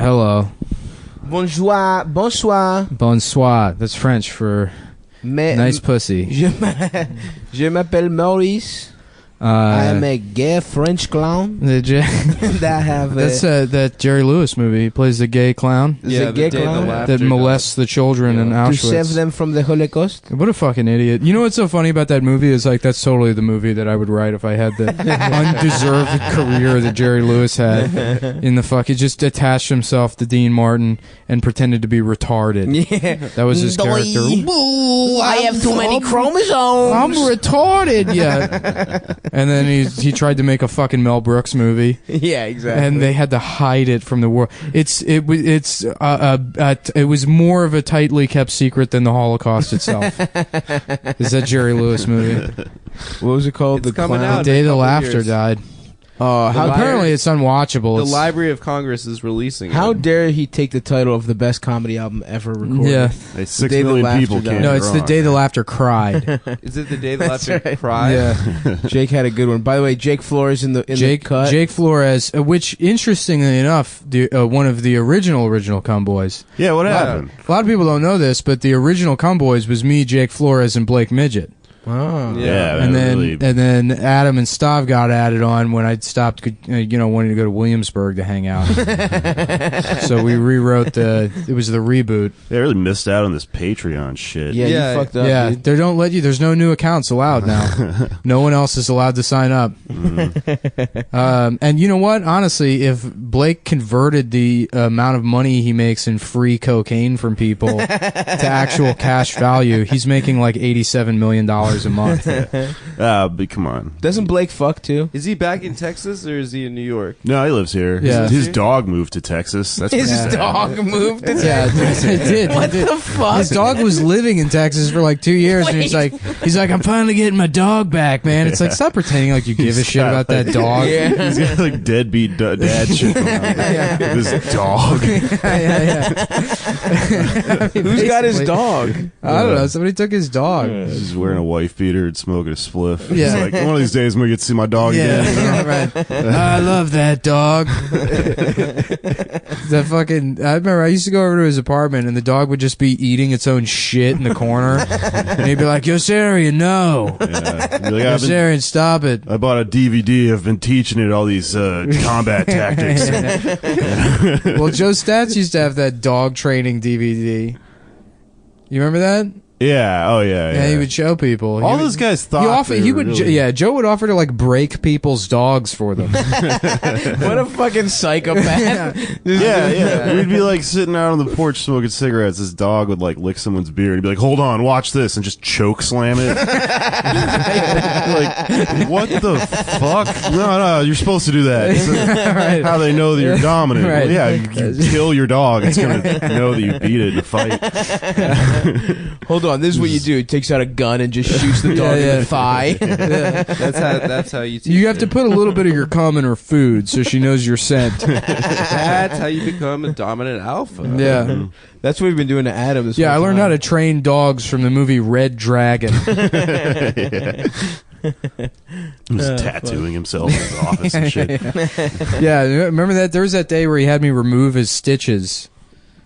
Hello. Bonjour, bonsoir. Bonsoir. That's French for nice pussy. Je m'appelle Maurice. I am a gay French clown. That have That's that Jerry Lewis movie. He plays the gay clown. Yeah, the gay clown that molests the children in Auschwitz. To save them from the Holocaust. What a fucking idiot. You know what's so funny about that movie is like that's totally the movie that I would write if I had the undeserved career that Jerry Lewis had in the fuck. He just attached himself to Dean Martin and pretended to be retarded. Yeah. That was his character. I have too many chromosomes. I'm retarded. Yeah. And then he tried to make a fucking Mel Brooks movie. Yeah, exactly. And they had to hide it from the world. It was more of a tightly kept secret than the Holocaust itself. Is that Jerry Lewis movie? What was it called? It's coming out. The Day the Laughter died. Apparently it's unwatchable. The Library of Congress is releasing How it. dare he take the title of the best comedy album ever recorded? Yeah. Hey, 6 million people can't. No, it's The Day the Laughter Cried. Is it The Day the Laughter right. cried? Yeah. Jake had a good one. By the way, Jake Flores in the cut. Jake Flores, which interestingly enough, one of the original Cumboys. Yeah, what happened? A lot of people don't know this, but the original Cumboys was me, Jake Flores, and Blake Midget. Oh. Yeah, and really. then Adam and Stav got added on when I stopped, wanting to go to Williamsburg to hang out. So we rewrote it was the reboot. They really missed out on this Patreon shit. Yeah, you fucked up. Yeah, dude. they don't let you. There's no new accounts allowed now. No one else is allowed to sign up. And you know what? Honestly, if Blake converted the amount of money he makes in free cocaine from people to actual cash value, he's making like $87 million a month. But come on. Doesn't Blake fuck too? Is he back in Texas or is he in New York? No, he lives here. Yeah. His dog moved to Texas. That's His pretty sad. dog moved to Yeah, Texas. it did. What the fuck? His dog was living in Texas for like 2 years, and he's like, I'm finally getting my dog back, man. It's like, stop pretending like you give a shit about that dog. Yeah. He's got like deadbeat dad shit going on. This dog. Who's got his dog? I don't know. Somebody took his dog. He's wearing a wife beater and smoking a spliff. Yeah. He's like, one of these days I'm going to get to see my dog again. Yeah, right. I love that dog. I remember I used to go over to his apartment and the dog would just be eating its own shit in the corner. And he'd be like, Yossarian, no. Yeah. He'd be like, Yossarian, stop it. I bought a DVD. I've been teaching it all these combat tactics. Well, Joe Stats used to have that dog training DVD. You remember that? Yeah. Oh, yeah. Yeah, he would show people. All those guys thought Joe would offer to like break people's dogs for them. What a fucking psychopath. Yeah. We'd be like sitting out on the porch smoking cigarettes. This dog would like lick someone's beard. He'd be like, hold on, watch this, and just choke slam it. Like, what the fuck? No, you're supposed to do that. Right. How they know that you're dominant. Right. Well, yeah, you kill your dog. It's going to know that you beat it in a fight. Hold on, this is what you do. He takes out a gun and just shoots the dog in the thigh. That's how you teach You have to it. put a little bit of your cum in her food so she knows your scent. That's how you become a dominant alpha. Yeah. That's what we've been doing to Adam this Yeah, I whole learned how time. to train dogs from the movie Red Dragon. He was tattooing himself in his office and shit. Yeah, remember that? There was that day where he had me remove his stitches.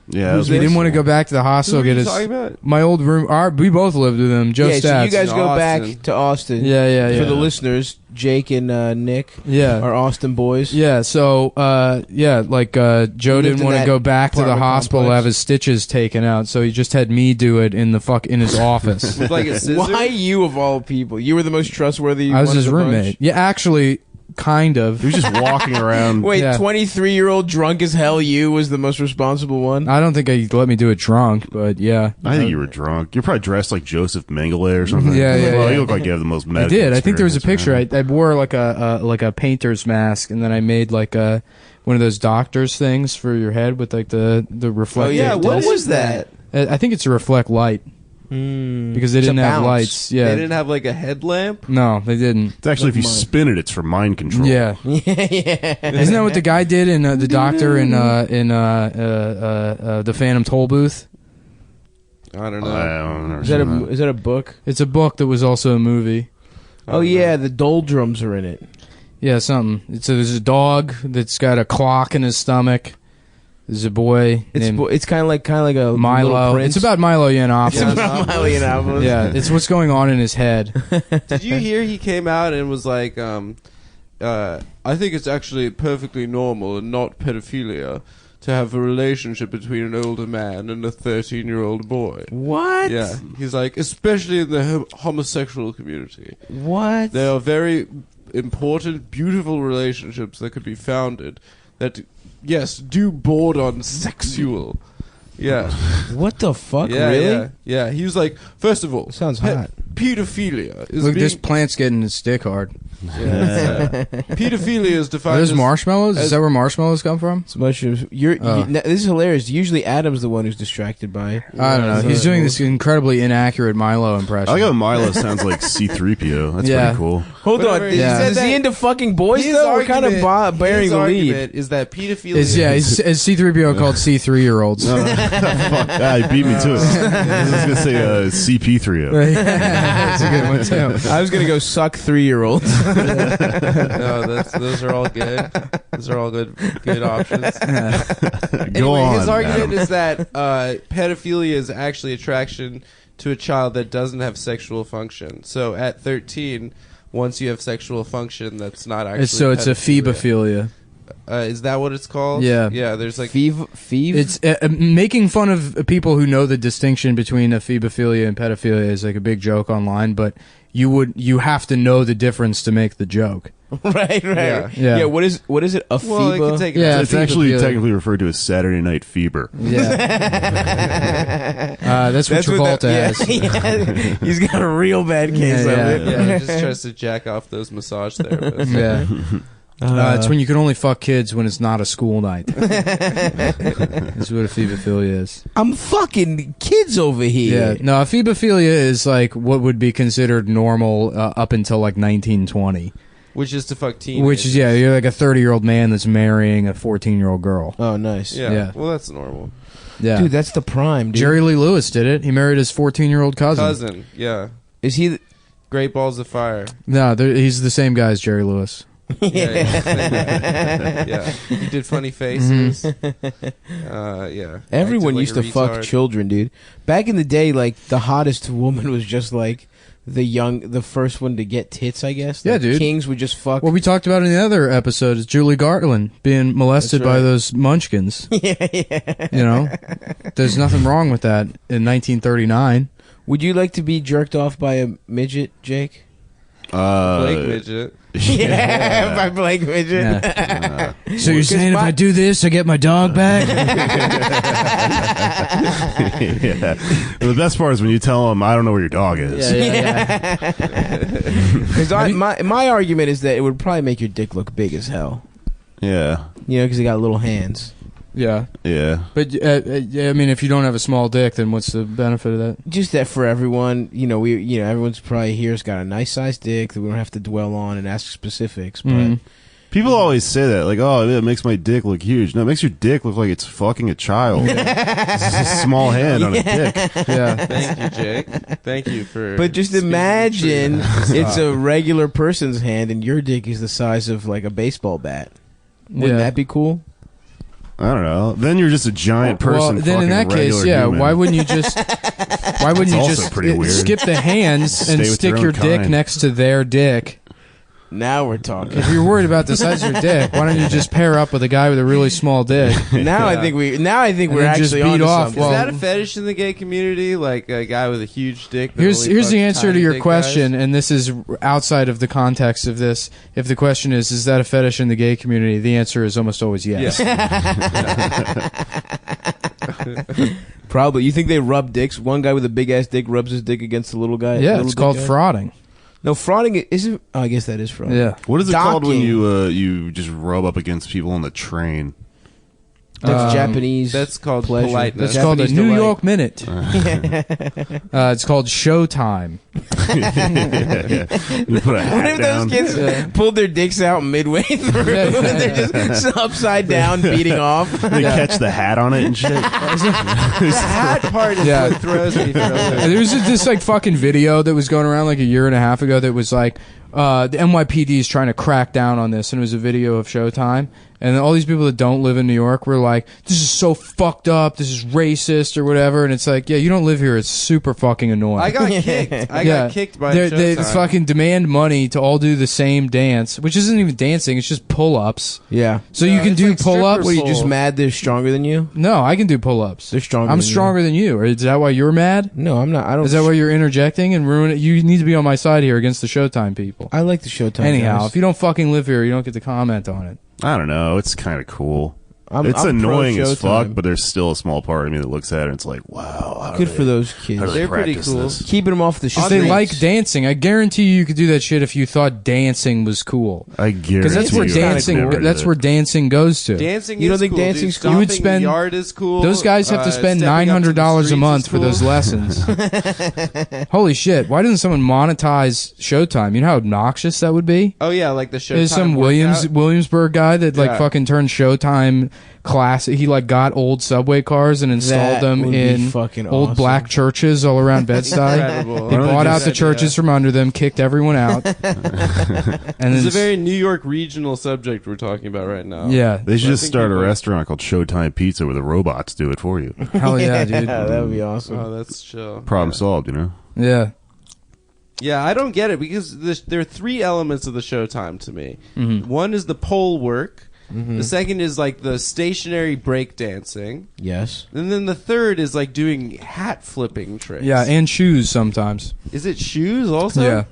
Yeah, He didn't want to go back to the hospital. Who are Get you his talking about? my old room. We both lived with him. Joe Yeah, so Stats. you guys go Austin. back to Austin. Yeah. For the listeners, Jake and Nick Yeah. are Austin boys. Yeah, so Joe lived didn't in want to that go back to the apartment hospital to complex. have his stitches taken out, so he just had me do it in his office. With like a scissor? Why you of all people? You were the most trustworthy. I was one his of the bunch. roommate. Yeah, actually, kind of. He was just walking around. Wait, Yeah. 23-year-old drunk as hell. You was the most responsible one. I don't think he let me do it drunk, but yeah. I think you were drunk. You're probably dressed like Joseph Mengele or something. Yeah, yeah, Well, yeah. you look like you have the most I medical did. I think there was a picture. experience, I wore like a painter's mask, and then I made like one of those doctor's things for your head with like the reflective. Oh yeah, what disc. was that? I think it's to reflect light because they It's a didn't have bounce. lights. Yeah, They didn't have like a headlamp? no, they didn't. It's actually, if you Mine. spin it, it's for mind control. Yeah, Yeah. isn't that what the guy did in the doctor in the Phantom Toll Booth? I don't I know. don't know. Is that a book? It's a book that was also a movie. Oh yeah, the doldrums are in it. Yeah, something. So there's a dog that's got a clock in his stomach. There's a boy named It's kind of like a Milo. Little Prince. It's about Milo Yiannopoulos. It's about Milo Yiannopoulos. Yeah, it's what's going on in his head. Did you hear he came out and was like, I think it's actually perfectly normal and not pedophilia to have a relationship between an older man and a 13-year-old boy. What? Yeah. He's like, especially in the homosexual community. What? There are very important, beautiful relationships that could be founded that, yes, do border on sexual. Yeah. What the fuck? Yeah, really? yeah. He was like, first of all, Sounds hot. pedophilia is Look, being, this plant's getting his dick hard. pedophilia is Are defined those as marshmallows? Is that where marshmallows come from? It's a bunch of this is hilarious. Usually Adam's the one who's distracted by. I don't know. He's doing this incredibly inaccurate Milo impression. I like how Milo sounds like C-3PO. That's Yeah. pretty cool. Hold on. Whatever, he said Is he into fucking boys his though? We're kind of argument- bearing his the lead. argument is that pedophilia is C-3PO called C3-year-olds? No, fuck. He beat me to it. I was going to say CP3O. That's a good one too. I was gonna go suck 3-year-olds. No, those are all good. Those are all good options. Go Anyway, on. his argument Adam. is that pedophilia is actually attraction to a child that doesn't have sexual function. So at 13, once you have sexual function, that's not actually So it's a pedophilia. phoebophilia. Is that what it's called? Yeah. Yeah, there's like... Feeve. It's making fun of people who know the distinction between a phoebophilia and pedophilia is like a big joke online, but you have to know the difference to make the joke. Right. Yeah. What is it? A well, it FIBA? can take Yeah, It's actually Phoebophilia. technically referred to as Saturday Night Fever. Yeah. That's what Travolta has. Yeah. He's got a real bad case Yeah, of yeah. it. Yeah, he just tries to jack off those massage therapists. Yeah. It's when you can only fuck kids when it's not a school night. That's what a phoebophilia is. I'm fucking kids over here. Yeah. No, a phoebophilia is like what would be considered normal up until like 1920. Which is to fuck teenagers. Which is, you're like a 30-year-old man that's marrying a 14-year-old girl. Oh, nice. Yeah. Yeah. Well, that's normal. Yeah. Dude, that's the prime, dude. Jerry Lee Lewis did it. He married his 14-year-old Cousin. Yeah. Is he? Great Balls of Fire. No, he's the same guy as Jerry Lewis. Yeah. He did Funny Faces. Yeah. Everyone Acted like used a to fuck retard. children, dude. Back in the day, like the hottest woman was just like the first one to get tits, I guess. Yeah, Like, dude. Kings would just fuck. What we talked about in the other episode is Julie Garland being molested That's by right. those munchkins. yeah. You know? There's nothing wrong with that in 1939. Would you like to be jerked off by a midget, Jake? Blake Midget. Yeah, by Blake Midget. Yeah. So you're saying if I do this, I get my dog back? Yeah. And the best part is when you tell them, I don't know where your dog is. Because my argument is that it would probably make your dick look big as hell. Yeah. You know, because he got little hands. Yeah. Yeah. But, I mean, if you don't have a small dick, then what's the benefit of that? Just that for everyone, everyone's probably here's got a nice sized dick that we don't have to dwell on and ask specifics. But Mhm. People always say that, like, oh, it makes my dick look huge. No, it makes your dick look like it's fucking a child. It's just a small hand on a dick. Yeah. Thank you, Jake. Thank you for. But just speaking imagine truth. it's a regular person's hand and your dick is the size of like a baseball bat. Wouldn't Yeah. that be cool? I don't know. Then you're just a giant person. Well, then in that fucking case, regular yeah, human. why wouldn't you just also pretty weird. skip the hands Stay and with stick your your own dick kind. next to their dick? Now we're talking. If you're worried about the size of your dick, why don't you just pair up with a guy with a really small dick? Now I think we're And actually then just beat onto off something. while- Is that a fetish in the gay community? Like a guy with a huge dick? that Here's only the fucks answer to tiny your dick question, guys? and this is outside of the context of this. If the question is that a fetish in the gay community? The answer is almost always yes. Probably. You think they rub dicks? One guy with a big ass dick rubs his dick against the little guy. Yeah, little it's dick called guy? frauding. No, frauding isn't. Oh, I guess that is fraud. Yeah. What is it called when Docking. you just rub up against people on the train? That's Japanese. That's called pleasure. politeness. That's called a Japanese New delight. York Minute. It's called Showtime. You put a hat What if down. those kids pulled their dicks out midway through and they're just upside down beating off? They catch the hat on it and shit. The hat part is Yeah. what throws me for a loop. There was this like fucking video that was going around like a year and a half ago that was like the NYPD is trying to crack down on this, and it was a video of Showtime. And all these people that don't live in New York were like, this is so fucked up, this is racist or whatever. And it's like, yeah, you don't live here. It's super fucking annoying. I got kicked. I got kicked by Showtime. They fucking demand money to all do the same dance, which isn't even dancing. It's just pull-ups. Yeah. So you can do like pull-ups. Were you just mad they're stronger than you? No, I can do pull-ups. They're stronger I'm than stronger than you. Is that why you're mad? No, I'm not. I don't. Is that why you're interjecting and ruining it? You need to be on my side here against the Showtime people. I like the Showtime. Anyhow, guys. if you don't fucking live here, you don't get to comment on it. I don't know. It's kind of cool. I'm It's annoying as fuck, pro-Showtime. but there's still a small part of me that looks at it and it's like, wow. how do Good they- for those how do kids. they They're pretty practice cool. this? Keeping them off the Because streets. they like dancing. I guarantee you could do that shit if you thought dancing was cool. I guarantee Because that's where you I could dancing. never do That's it. where dancing goes to. Dancing You don't is think cool, dancing's dude. cool? You would Stomping spend- the yard is cool. Those guys have to spend stepping up to the $900 a streets month is for those cool. lessons. Holy shit! Why doesn't someone monetize Showtime? You know how obnoxious that would be. Oh yeah, like the Showtime. There's some workout. Williamsburg guy that like Yeah. fucking turned Showtime class. He like got old subway cars and installed That them would be in fucking old awesome. black churches all around Bed-Stuy. Incredible. He Why don't bought they out just- the churches from under them, kicked everyone out, and then It's a very New York regional subject we're talking about right now. yeah, They should I just think start a people- restaurant called Showtime Pizza where the robots do it for you. hell yeah, dude, Yeah, that would be awesome. Oh, that's chill. Problem solved, you know? yeah. Yeah, I don't get it because there are three elements of the Showtime to me. Mm-hmm. One is the pole work. The second is like the stationary break dancing. Yes. And then the third is like doing hat flipping tricks. Yeah, and shoes sometimes. Is it shoes also? Yeah.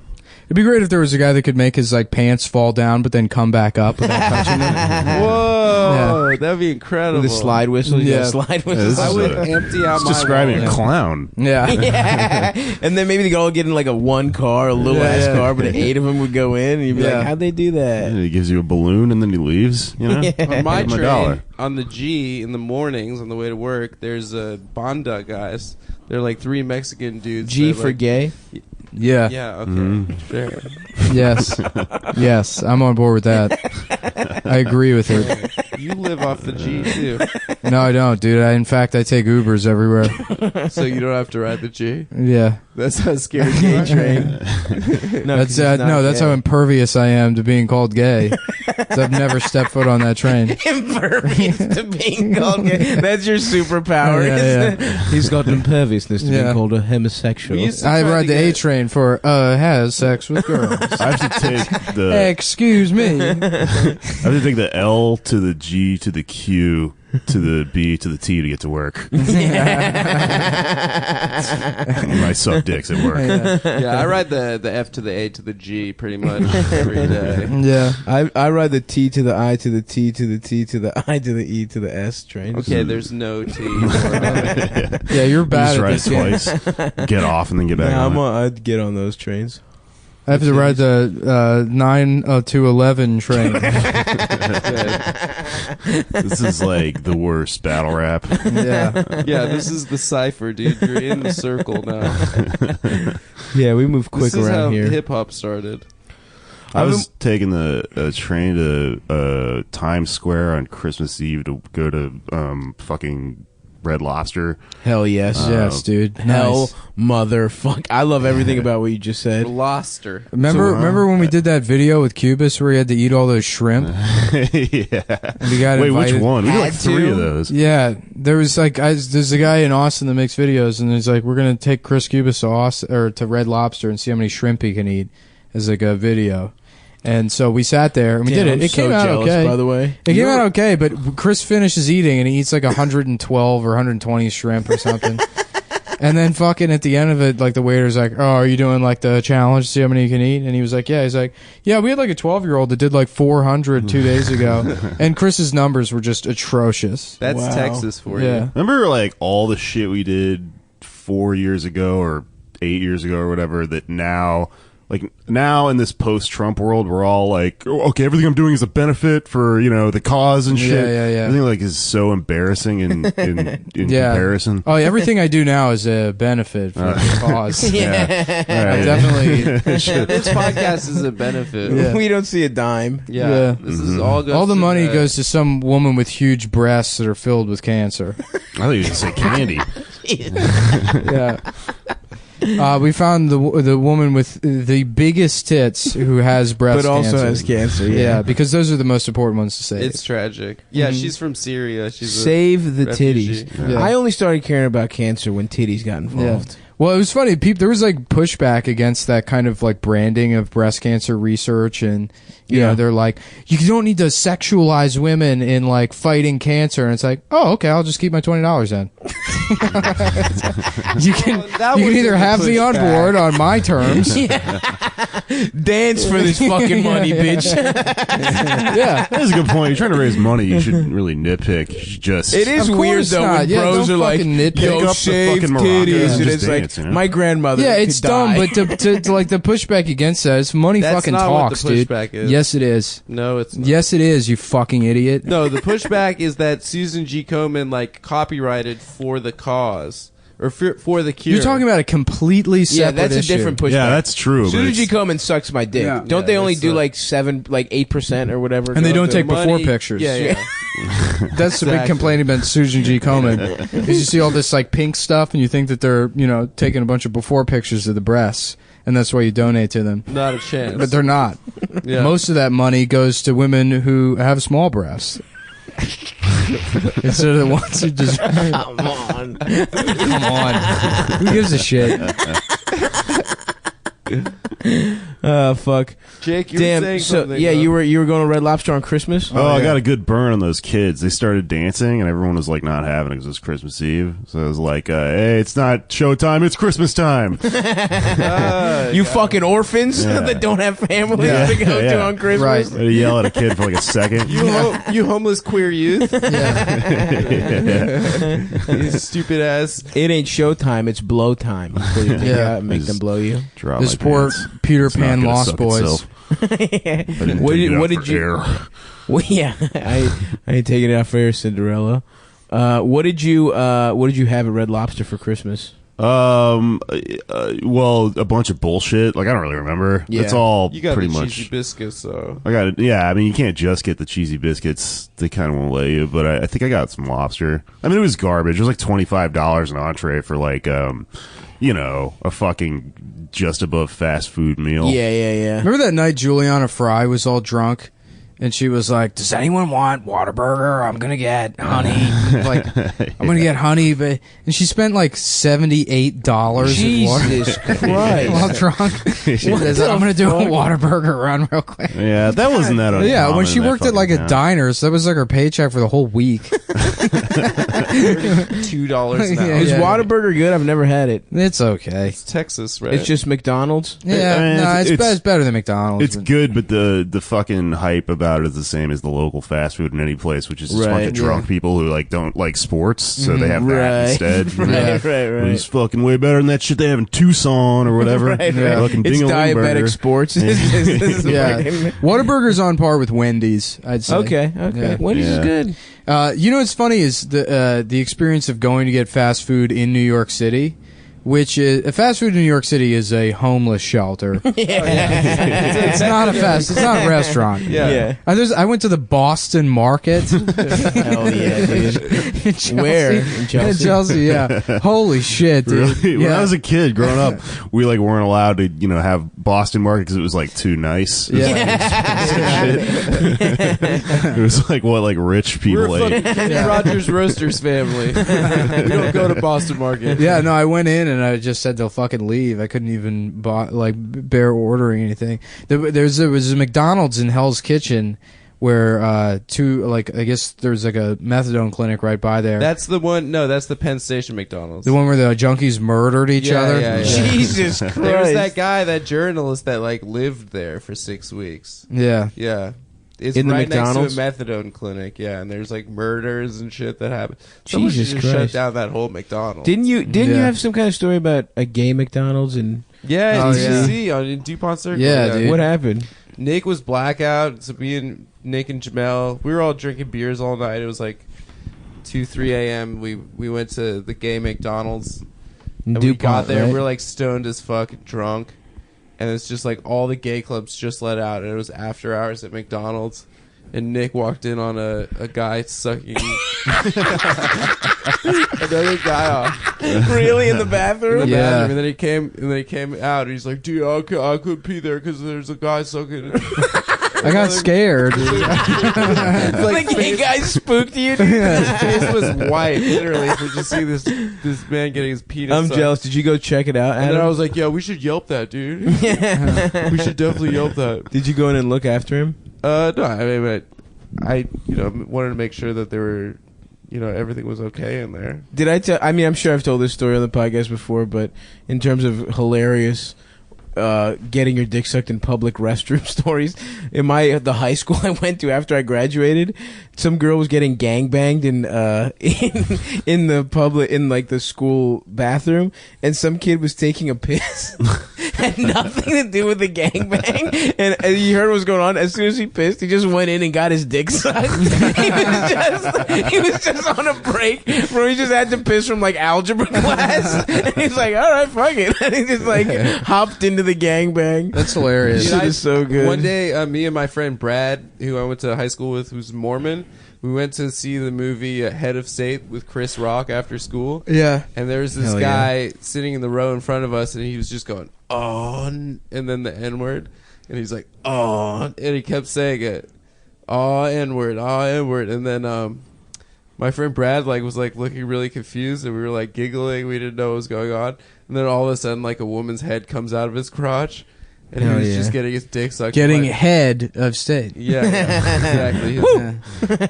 It'd be great if there was a guy that could make his like pants fall down but then come back up without touching them. Whoa, that'd be incredible. With a slide whistle. You Yeah. got a slide this whistle. I is would a- empty out It's my describing wallet. a clown. Yeah. Yeah. And then maybe they could all get in like a one car, a little Yeah, ass yeah. car, but 8 of them would go in, and you'd be Yeah. like, how'd they do that? And he gives you a balloon and then he leaves, you know? On my Give him a train, dollar. on the G, in the mornings on the way to work, there's a Banda guys. They're like three Mexican dudes. G that, for like, gay. Yeah. Yeah, okay. Mhm. Sure. Yes. Yes. I'm on board with that. I agree with it. You live off the G, too. No, I don't, dude. In fact, I take Ubers everywhere. So you don't have to ride the G? Yeah. That's how scary gay train. That's that's how impervious I am to being called gay. 'Cause I've never stepped foot on that train. Impervious to being called gay. That's your superpower. Yeah, He's got imperviousness to Yeah. being called a homosexual. We used to I try ride to the A get- train for has sex with girls. I have to take the Excuse me. I have to take the L to the G to the Q to the B to the T to get to work. I suck dicks at work. Yeah, I ride the F to the A to the G pretty much every day. Yeah. I ride the T to the I to the T to the T to the I to the E to the S train. Okay, there's no T. Yeah, you're bad Just at ride this game. twice, get off, and then get back Nah, on. I'd get on those trains. I have to ride the 9 to 11 train. This is like the worst battle rap. Yeah. Yeah, this is the cipher, dude. You're in the circle now. Yeah, we move quick This is how around here. hip hop started. I was taking the train to Times Square on Christmas Eve to go to fucking Red Lobster. Hell yes. Yes, dude. Hell, Nice. motherfuck. I love everything about what you just said. Loster. Remember when we did that video with Cubis where he had to eat all those shrimp? Yeah. And we got Wait, which invited- one? We did like Had 3 to. of those. Yeah, there was like there's a guy in Austin that makes videos, and he's like, we're gonna take Chris Cubis to Austin or to Red Lobster and see how many shrimp he can eat as like a video. And so we sat there and we Damn, did it. I'm It so came out jealous, okay. by the way. It came out okay, but Chris finishes eating and he eats like 112 or 120 shrimp or something. And then fucking at the end of it, like the waiter's like, "Oh, are you doing like the challenge? See how many you can eat?" And he was like, "Yeah." He's like, "Yeah, we had like a 12-year-old that did like 400 2 days ago." And Chris's numbers were just atrocious. That's Wow. Texas for Yeah. you. Remember like all the shit we did 4 years ago or 8 years ago or whatever that now in this post-Trump world we're all like, oh, okay, everything I'm doing is a benefit for, the cause and shit. Yeah. Everything like is so embarrassing in Yeah. comparison. Oh, everything I do now is a benefit for the cause. Yeah. All I right. definitely. This podcast is a benefit. Yeah. We don't see a dime. Yeah. Yeah. This is all goes All the to money that. goes to some woman with huge breasts that are filled with cancer. I thought you were going to say candy. Yeah. We found the woman with the biggest tits who has breast but also cancer. has cancer. Yeah, because those are the most important ones to save. It's tragic. Yeah, she's from Syria. She's Save the refugee. titties. Yeah. I only started caring about cancer when titties got involved. Well, it was funny. There was like pushback against that kind of like branding of breast cancer research, and you know they're like, you don't need to sexualize women in like fighting cancer, and it's like, oh, okay, I'll just keep my $20 then. you can either have me on board on my terms. Dance for this fucking money, bitch. Yeah, That's a good point. You're trying to raise money. You shouldn't really nitpick. You should just. It is Of weird course though not. when Yeah, bros don't are like, fucking nitpick. Pick yo, up the shave fucking titties, maracas and and just it's dance, like you know? my grandmother. yeah, it's could dumb, die. but to like the pushback against that, it's money That's fucking not what the talks, dude. pushback is. Yes, it is. No, it's not. Yes, it is. You fucking idiot. No, the pushback is that Susan G. Komen like copyrighted for the cause or for the cure. You're talking about a completely separate yeah, that's a issue. different pushback. Yeah, that's true. but Susan G. it's- Komen sucks my dick. Yeah. Don't Yeah, they only that's do the- like 8% or whatever? And they don't The take before money- pictures. Yeah, yeah. That's the big Exactly. complaint about Susan G. Komen. Is you see all this like pink stuff, and you think that they're taking a bunch of before pictures of the breasts, and that's why you donate to them. Not a chance. But they're not. Yeah. Most of that money goes to women who have small breasts. Instead of the ones who just Come on. come on. Who gives a shit? Fuck. Jake, you were Damn. saying So something. yeah, you were going to Red Lobster on Christmas. Oh, I got a good burn on those kids. They started dancing, and everyone was like not having it because it was Christmas Eve. So it was like, hey, it's not showtime, it's Christmas time. You fucking orphans Yeah. that don't have families Yeah. to go to Yeah. on Christmas. Right. I yell at a kid for like a second. You homeless queer youth. Yeah. You stupid ass. It ain't showtime, it's blow time. So you take Yeah. it out and make them blow you. Drop This my poor pants. Peter It's not Pan gonna Lost suck Boys. itself. I didn't What take did- it out what for did you- air. Well, yeah, I ain't taking it out for air, Cinderella. What did you have at Red Lobster for Christmas? Well, a bunch of bullshit. Like I don't really remember. Yeah. It's all You got pretty the much. cheesy biscuits, though. I got it. Yeah, I mean, you can't just get the cheesy biscuits. They kind of won't let you. But I think I got some lobster. I mean, it was garbage. It was like $25 an entree for like, a fucking just above fast food meal. Yeah. Remember that night Juliana Fry was all drunk? And she was like, "Does anyone want Whataburger? I'm gonna get honey. Like, I'm gonna get honey." And she spent like $78 Jesus while Christ. drunk. She says, "I'm gonna do a Whataburger run real quick." Yeah, that wasn't that uncommon. Yeah, when she in that worked at like fucking a town. diner, so that was like her paycheck for the whole week. $2 an hour. Yeah, Is yeah. Whataburger good? I've never had it. It's okay. It's Texas, right? It's just McDonald's. Yeah, I mean, no, it's- it's better than McDonald's. It's good, but the fucking hype about it is the same as the local fast food in any place, which is just a bunch Right, of drunk people who like don't like sports, so they have Right. that instead. You know? Right. It's fucking way better than that shit they have in Tucson or whatever. Right. Fucking It's ding-a-ling diabetic burger. sports. Yeah, fucking- Whataburger's on par with Wendy's. I'd say. Okay. Yeah. Wendy's is Yeah. good. You know what's funny is the experience of going to get fast food in New York City, which is fast food in New York City is a homeless shelter. It's not it's not a restaurant. Yeah. I went to the Boston Market. Hell yeah, dude. in Chelsea. Where? In In Chelsea? Chelsea, yeah. Holy shit, dude. Really? When Yeah. I was a kid growing up, we like weren't allowed to, have Boston Market because it was like too nice. It was, Yeah. it was like what like rich people We're ate. fucking Rogers Roasters family. We don't go to Boston Market. Yeah, no, I went in and I just said they'll fucking leave. I couldn't even bear ordering anything. There was a McDonald's in Hell's Kitchen where I guess there's like a methadone clinic right by there. That's the one. No, that's the Penn Station McDonald's. The one where the junkies murdered each Yeah, other. yeah, yeah. Jesus Christ. There was that guy, that journalist that like lived there for 6 weeks. Yeah. Yeah. It's In the right McDonald's? next to a methadone clinic, yeah, and there's like murders and shit that happen. Someone Jesus should just shut Christ. down that whole McDonald's. Didn't you Yeah. have some kind of story about a gay McDonald's and Yeah, Oh, did yeah. you see in DuPont Circle? Yeah, dude. what happened? Nick was blackout, so me and Nick and Jamel, we were all drinking beers all night. It was like 2-3 a.m. We went to the gay McDonald's, and we got there. right? We're like stoned as fuck, drunk, and it's just like all the gay clubs just let out, and it was after hours at McDonald's. And Nick walked in on a guy sucking another guy off. Really, in the bathroom? in the Yeah. bathroom, and then he came out, and he's like, "Dude, I couldn't pee there because there's a guy sucking." I got scared. Like, hey guys, spooked you. Dude? His face was white, literally, for just seeing this man getting his penis. I'm sucked. jealous. Did you go check it out? And then Adam? I was like, "Yeah, we should Yelp that, dude. We should definitely Yelp that." Did you go in and look after him? No, I mean, I wanted to make sure that there were, everything was okay in there. Did I tell? I mean, I'm sure I've told this story on the podcast before, but in terms of hilarious, getting your dick sucked in public restroom stories, the high school I went to after I graduated, some girl was getting gangbanged in the public, in like the school bathroom, and some kid was taking a piss. Had nothing to do with the gangbang, and he heard what was going on. As soon as he pissed, he just went in and got his dick sucked. he was just on a break where he just had to piss from like algebra class, and he's like, "All right, fuck it," and he just like hopped into the gangbang. That's hilarious. Shit is so good. One day, me and my friend Brad, who I went to high school with, who's Mormon, we went to see the movie Head of State with Chris Rock after school. Yeah. And there was this Hell guy sitting in the row in front of us, and he was just going, "On," and then the N-word. And he's like, "On," and he kept saying it. "Aw, N-word, aw, N-word." And then my friend Brad was looking really confused, and we were like giggling. We didn't know what was going on. And then all of a sudden, like a woman's head comes out of his crotch, and Hell he was yeah. just getting his dick sucked. Getting by- head of state. Yeah, exactly.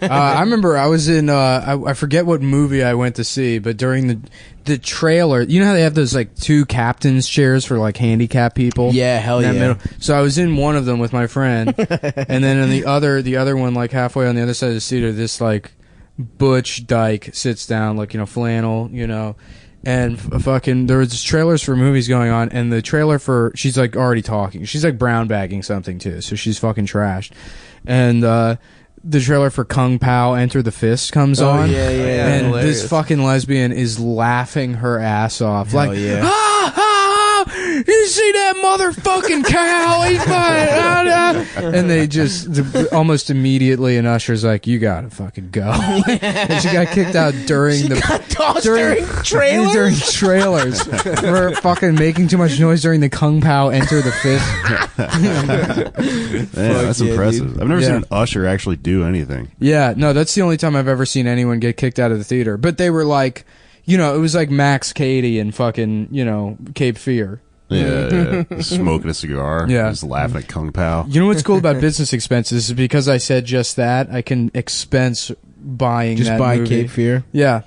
I remember I was in I forget what movie I went to see, but during the trailer, you know how they have those like two captain's chairs for like handicapped people? Yeah, hell in that yeah. middle. So I was in one of them with my friend, and then in the other one, like halfway on the other side of the seat, this like butch dyke sits down, like flannel, and fucking there was just trailers for movies going on, and the trailer for she's like already talking, she's like brown bagging something too, so she's fucking trashed, and the trailer for Kung Pao Enter the Fist comes on, yeah, yeah. and hilarious. this fucking lesbian is laughing her ass off, Hell like yeah. you see that motherfucking cow? He's fine. And they just almost immediately, and Usher's like, "You gotta fucking go." And she got kicked out during during trailers. during trailers for fucking making too much noise during the Kung Pao Enter the Fist. Man, that's yeah, impressive. dude. I've never Yeah. seen an Usher actually do anything. Yeah, no, that's the only time I've ever seen anyone get kicked out of the theater. But they were like, it was like Max Cady and fucking, Cape Fear. Yeah, yeah. Smoking a cigar. Yeah. Just laughing at Kung Pao. You know what's cool about business expenses is because I said just that, I can expense buying Just that buy movie. Cape Fear. Yeah,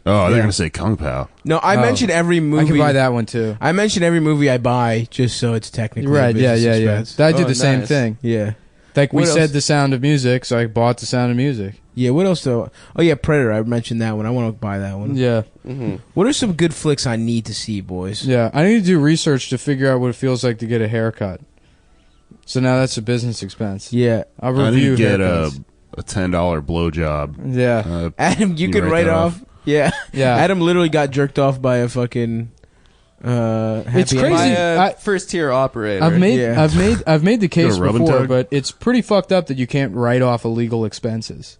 Oh, they're Yeah. going to say Kung Pao. No, I Oh. mentioned every movie. I can buy that one too. I mentioned every movie I buy just so it's technically a Right, yeah, business yeah. expense. I did Oh, the same nice. thing. Yeah. Like we What said else? The Sound of Music, so I bought The Sound of Music. Yeah, what else though? Oh yeah, Predator. I mentioned that one. I want to buy that one. Yeah. Mm-hmm. What are some good flicks I need to see, boys? Yeah, I need to do research to figure out what it feels like to get a haircut. So now that's a business expense. Yeah. I'll I need review to get haircuts. a $10 blowjob. Yeah. Adam, you You could write write that off. Yeah. Yeah. Adam literally got jerked off by a fucking happy It's crazy. My I- first tier operator. I've made Yeah. I've made the case Go to Rub and before, Tug? but it's pretty fucked up that you can't write off illegal expenses.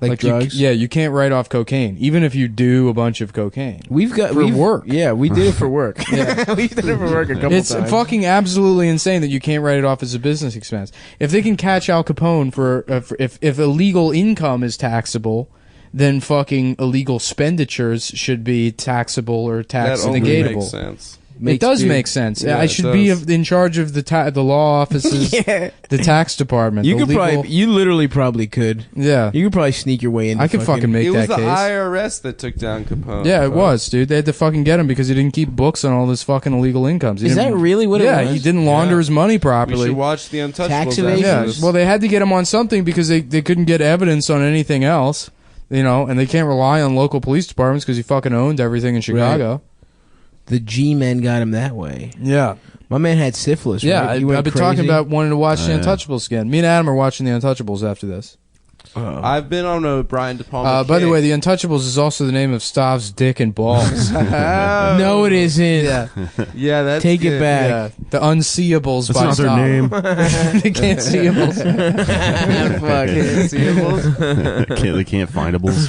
like drugs. You can't write off cocaine, even if you do a bunch of cocaine. We've For work. Yeah, we did it for work. We've done it for work a couple It's times. fucking absolutely insane that you can't write it off as a business expense. If they can catch Al Capone for if illegal income is taxable, then fucking illegal expenditures should be taxable or tax that only negatable. makes sense. It does make sense. Yeah, I it should be does. in charge of the law offices, Yeah. the tax department. You the could legal, you literally probably could. yeah. You could probably sneak your way in. I could fucking make It was that the case. IRS that took down Capone. Yeah, it folks. was, dude. They had to fucking get him because he didn't keep books on all this fucking illegal incomes. He Is didn't- that really what it Yeah, was? he didn't launder Yeah. his money We properly. should watch the Untouchables. Tax after evasion? Yeah, this. well, they had to get him on something because they couldn't get evidence on anything else, and they can't rely on local police departments because he fucking owned everything in Chicago. The G-men got him that way. Yeah, My man had syphilis. yeah. right? He went I've been crazy. talking about wanting to watch The Yeah. Untouchables again. Me and Adam are watching The Untouchables after this. I've been on a Brian De Palma. By the kick. way, The Untouchables is also the name of Stav's dick and balls. No, it isn't. yeah, yeah, that's Take it good. back. yeah. The Unseeables That's by not their Stav. name. The Can't Seeables. Fuck. Seeables? They can't findables.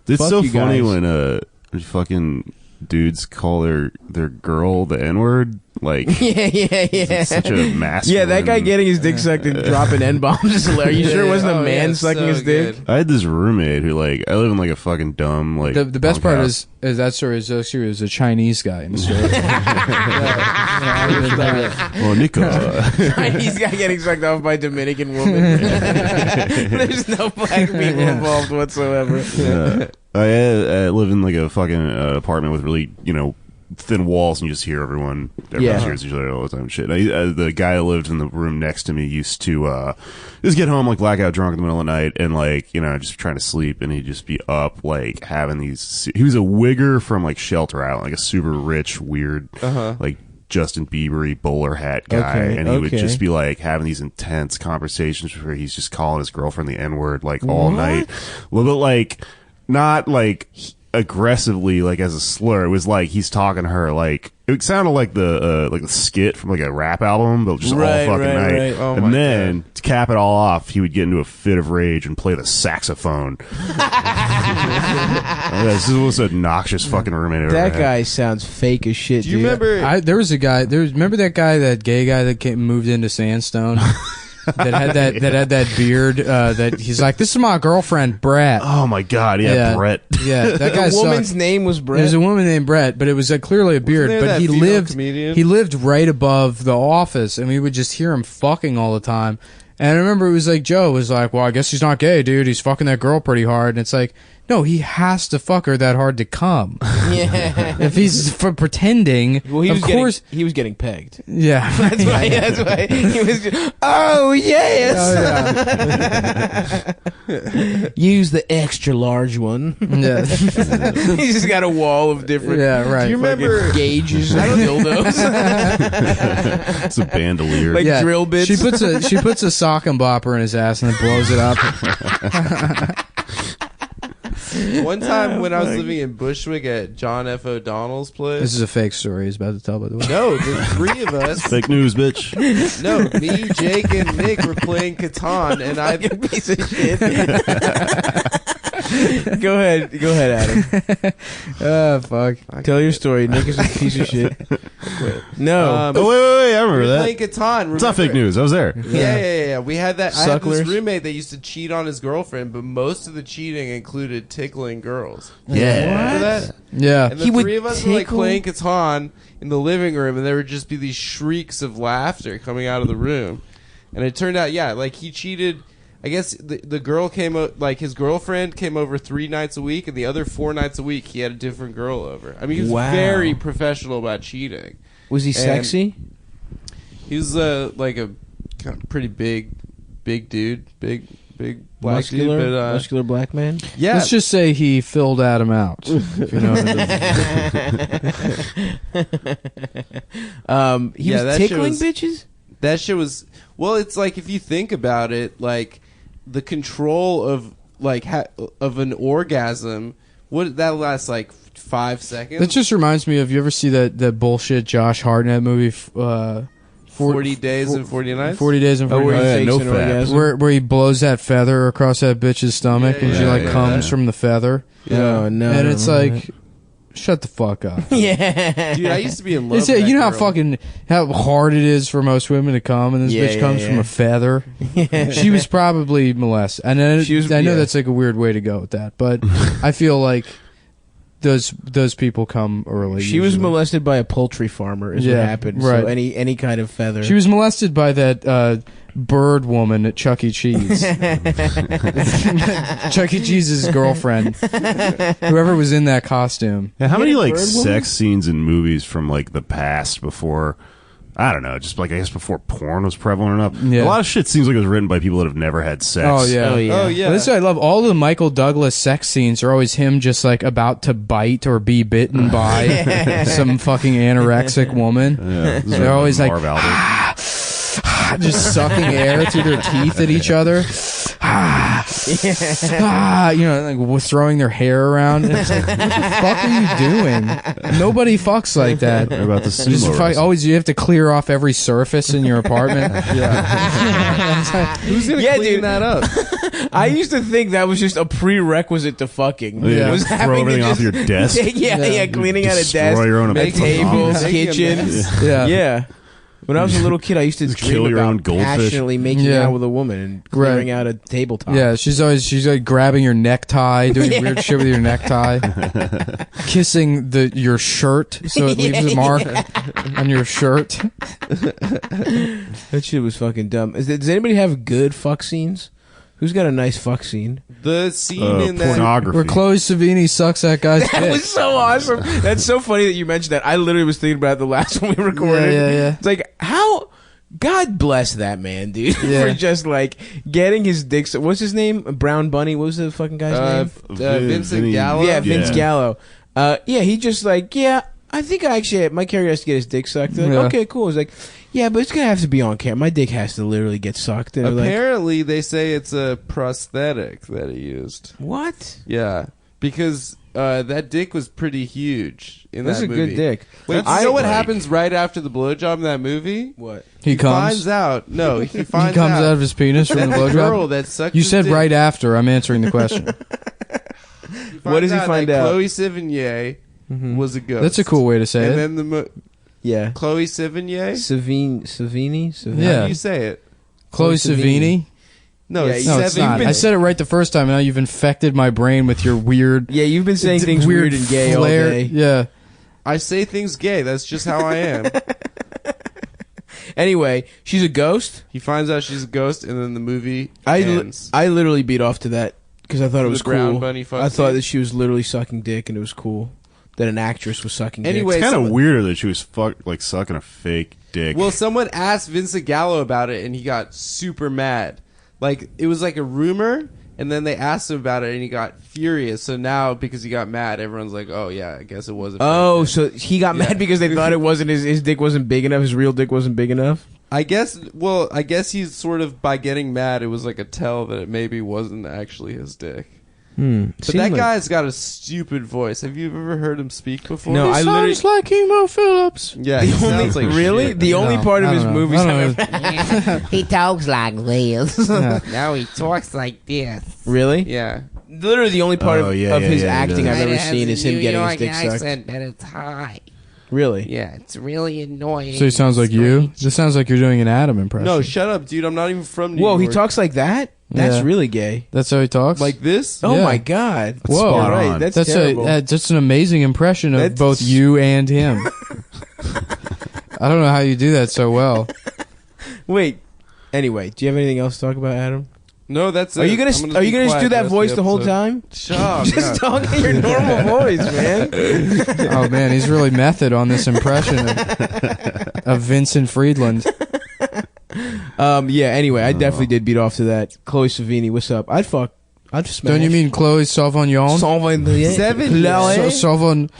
It's Fuck so you funny guys. when fucking dudes call their girl the N-word. Like, yeah. it's such a masculine. Yeah, that guy getting his dick sucked and dropping N-bombs is hilarious. Are you sure it wasn't a man sucking his dick? I had this roommate who, like, I live in like a fucking dumb, like, The best part house. is that story is actually was a Chinese guy in the story. Oh, Nico. Chinese guy getting sucked off by Dominican woman. There's no black people involved whatsoever. I live in like a fucking apartment with really, thin walls, and you just hear everyone hears each other all the time and shit. The guy who lived in the room next to me used to just get home like blackout drunk in the middle of the night and like, just trying to sleep, and he'd just be up like having these. He was a wigger from like Shelter Island, like a super rich, weird, like Justin Bieber-y bowler hat guy, and he would just be like having these intense conversations where he's just calling his girlfriend the N-word like all night. Well, but like not like aggressively like as a slur. It was like he's talking to her like it sounded like the skit from like a rap album, but just all fucking night. Right. Oh and then to cap it all off, he would get into a fit of rage and play the saxophone. This was an obnoxious fucking roommate. I ever That had. guy sounds fake as shit. Do you dude. remember? There was a guy. Remember that guy, that gay guy that moved into Sandstone, that had that beard. That he's like, this is my girlfriend, Brett. Oh my god, yeah, Brett. Yeah, that guy. The woman's sucked. name was Brett. There's a woman named Brett, but it was clearly a beard. there But that he female lived. comedian? He lived right above the office, and we would just hear him fucking all the time. And I remember it was like Joe was like, "Well, I guess he's not gay, dude. He's fucking that girl pretty hard." And it's like, no, he has to fuck her that hard to come. Yeah. If he's pretending, Well, he of was course, he was getting pegged. yeah. That's why he was. Oh yes. Use the extra large one. Yeah. He's just got a wall of different. Yeah, right. Do you remember? Gauges of dildos? It's a bandolier. Like drill bits. She puts a sock and bopper in his ass and then blows it up. One time when I was living in Bushwick at John F. O'Donnell's place. This is a fake story he's about to tell, by the way. No, the three of us. Fake news, bitch. No, me, Jake, and Nick were playing Catan, and I. Piece of shit. Go ahead, Adam. Oh, fuck. Tell your story. Nick is a piece of shit. No. Oh wait! I remember we were that. playing Catan. It's not fake remember? news. I was there. Yeah. We had that. I had Sucklers. this roommate that used to cheat on his girlfriend, but most of the cheating included tickling girls. Yeah. Remember that? Yeah. And the He would three of us were like tickle? playing Catan in the living room, and there would just be these shrieks of laughter coming out of the room. And it turned out, like he cheated. I guess the girl like his girlfriend came over 3 nights a week, and the other 4 nights a week he had a different girl over. I mean, he was Wow. very professional about cheating. Was he sexy? He was like a kind of pretty big dude, big black Muscular, dude. But, muscular black man. yeah, Let's just say he filled Adam out. If you know what I mean. He Yeah, was that shit tickling was- bitches. that shit was. Well, it's like if you think about it, like the control of like of an orgasm. What that lasts like 5 seconds. That just reminds me of, you ever see that bullshit Josh Hartnett movie, 40 days and 40 nights. 40 Days and Oh, 40 where he Nights? fakes no an fap. orgasm. Where he blows that feather across that bitch's stomach, and she yeah, like yeah. comes from the feather. Oh no! And I it's don't know like, shut the fuck up. yeah, Dude, I used to be in love. It's, with that you know girl. how hard it is for most women to come, and this Yeah, bitch comes yeah. from a feather. She was probably molested, and I know yeah. that's like a weird way to go with that, but I feel like those people come early. She was usually. molested by a poultry farmer. Is Yeah, what happened. right. So any kind of feather. She was molested by that bird woman at Chuck E. Cheese. Chuck E. Cheese's girlfriend. Whoever was in that costume. Yeah, how You many had a like bird sex woman? scenes in movies from like the past before? I don't know, just like I guess before porn was prevalent enough. Yeah. A lot of shit seems like it was written by people that have never had sex. Oh yeah. Oh yeah. Oh yeah. Well, this is what I love. All the Michael Douglas sex scenes are always him just like about to bite or be bitten by some fucking anorexic woman. Yeah, this is They're always like, Marv Albert. just sucking air through their teeth at each other. like throwing their hair around. And it's like, what the fuck are you doing? Nobody fucks like that. What about the Just sumo wrestling? always, you have to clear off every surface in your apartment. Who's gonna Yeah, clean dude. that up? I used to think that was just a prerequisite to fucking. Yeah, Was throw having to everything off just- your desk. yeah, cleaning out a Destroy desk, your own tables, Making a kitchens. Yeah. Yeah. When I was a little kid, I used to Just dream kill your about own goldfish. passionately making Yeah. out with a woman and clearing out a tabletop. Yeah, she's like grabbing your necktie, doing weird shit with your necktie, kissing your shirt so it leaves a mark on your shirt. That shit was fucking dumb. Does anybody have good fuck scenes? Who's got a nice fuck scene? The scene in that. Pornography. Where Chloe Savini sucks that guy's That dick. was so awesome. That's so funny that you mentioned that. I literally was thinking about the last one we recorded. Yeah. It's like, how... God bless that man, dude. Yeah. For just, like, getting his dick... What's his name? Brown Bunny? What was the fucking guy's name? Vincent Vinny- Gallo. Yeah, Vince Yeah. Gallo. Yeah, he just like, I think my character has to get his dick sucked. They're like, Yeah. okay, cool. It's like, yeah, but it's gonna have to be on camera. My dick has to literally get sucked. And they're like, Apparently, they say it's a prosthetic that he used. what? Yeah, because that dick was pretty huge in That's that a movie. good dick. Wait, I you know what like- happens right after the blowjob in that movie? What? He comes. Finds out. No, he finds He comes out. out of his penis from the that girl blowjob. that sucked. You his said dick, right after. I'm answering the question. What does he finds find that out? Chloe Sevigny was a ghost. That's a cool way to say And it. then Yeah. Chloe Sevigny. Savini? How Yeah. do you say it? Chloe Chloe Savini. No, Yeah, it's No, it's Sevigny. not. I said it right the first time. Now you've infected my brain with your weird, Yeah, you've been saying things weird and gay all flair- day. Yeah. I say things gay. That's just how I am. Anyway, she's a ghost. He finds out she's a ghost, and then the movie I ends. literally beat off to that because I thought it The was brown cool. bunny fuck I thought scene? that she was literally sucking dick, and it was cool that an actress was sucking Anyway, dick. It's kind of someone- weirder that she was sucking a fake dick. Well, someone asked Vincent Gallo about it, and he got super mad. Like, it was like a rumor, and then they asked him about it, and he got furious. So now, because he got mad, everyone's like, "Oh yeah, I guess it wasn't." Oh, fake. so he got Yeah. mad because they thought it wasn't his dick wasn't big enough. His real dick wasn't big enough. I guess. Well, I guess he's sort of by getting mad. It was like a tell that it maybe wasn't actually his dick. But that guy's got a stupid voice. Have you ever heard him speak before? No, I literally. like Emo Phillips. Yeah, The he only, sounds like really shit. the only No, part of I his don't know. movies I I've don't ever. He talks like this. Yeah. Now he talks like this. Really? Yeah. Literally the only part Oh, of, yeah, of yeah, his yeah, he acting does. I've ever It has seen a is him New getting his York dick sucked. accent, but it's high. Really? Yeah, it's really annoying. So he sounds like you. This sounds like you're doing an Adam impression. No, shut up, dude. I'm not even from New Whoa, York. he talks like that? That's Yeah. really gay. That's how he talks. like this. Oh Yeah. my god. Whoa. You're Spot right. on. That's that's terrible. that's an amazing impression of That's- both you and him. I don't know how you do that so well. Wait. Anyway, do you have anything else to talk about, Adam? No, that's it. Are you gonna I'm are you be gonna just quiet do that rest voice of the whole episode. time? Shut up. Just yeah. talk in your normal voice, man. Oh man, he's really method on this impression of Vincent Friedland. Yeah. Anyway, I definitely did beat off to that. Chloe Savini, what's up? I'd smash. Don't you mean Chloe Sauvignon? Seven. Sauvignon.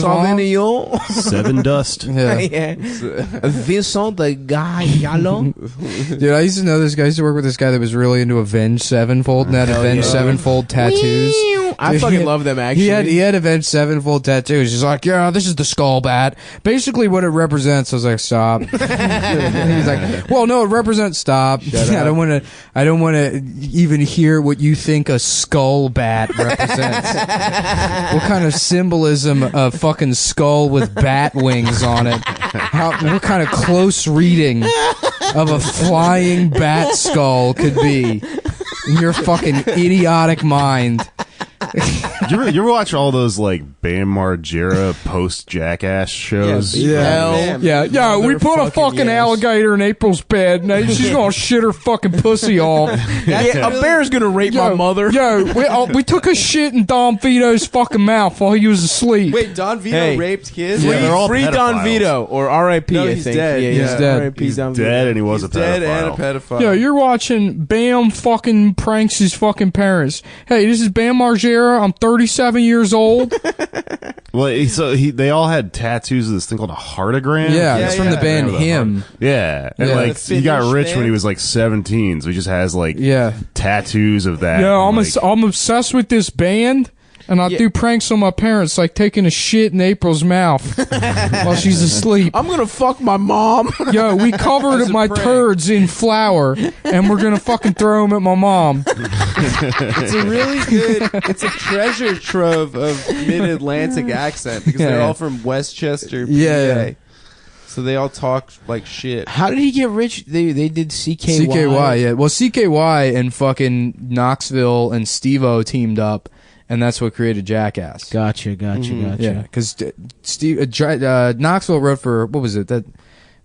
Sauvignon. Seven Dust. Yeah. Yeah. Vincent the guy Gallo. Dude, I used to know this guy. I used to work with this guy that was really into Avenged Sevenfold and had Hell Avenged yeah. Sevenfold tattoos. I Dude, fucking he- love them. Actually, He had Avenged Sevenfold tattoos. He's like, yeah, this is the skull bat. Basically, what it represents. I was like, stop. He's like, well, no, it represents. Stop. I don't want to even hear what you think a skull bat represents. What kind of symbolism a fucking skull with bat wings on it? What kind of close reading of a flying bat skull could be in your fucking idiotic mind? You ever watch all those like Bam Margera post Jackass shows? Hell Yeah, we put a Motherfucking fucking yes. alligator in April's bed. Now she's gonna shit her fucking pussy off. Yeah, a bear's gonna rape my mother. We took a shit in Dom Vito's fucking mouth while he was asleep. Wait, Don Vito Hey. raped kids? Yeah, they're all Free Don pedophiles. Vito or R.I.P. No, I he's think. dead. Yeah, He's yeah. dead. R.I.P. He's Don dead Vito. and he was He's a dead and a pedophile. pedophile. Yo, you're watching Bam fucking pranks his fucking parents. Hey, this is Bam Margera. I'm 37 years old. Well, they all had tattoos of this thing called a heartagram. Yeah, Yeah, it's from the yeah. band Remember the Him. Yeah, and Yeah. like The he got Finnish rich when band? he was like 17, so he just has like Yeah. tattoos of that. Yeah, and, like, I'm obsessed with this band, and I do pranks on my parents, like taking a shit in April's mouth while she's asleep. I'm gonna fuck my mom. Yo, we covered As a my prank. turds in flour, and we're gonna fucking throw them at my mom. It's a really good. It's a treasure trove of mid-Atlantic accent because they're Yeah. all from Westchester, PA. Yeah. So they all talk like shit. How did he get rich? They did CKY. CKY, yeah. Well, CKY and fucking Knoxville and Steve-O teamed up, and that's what created Jackass. Gotcha. Yeah, because Knoxville wrote for, what was it? That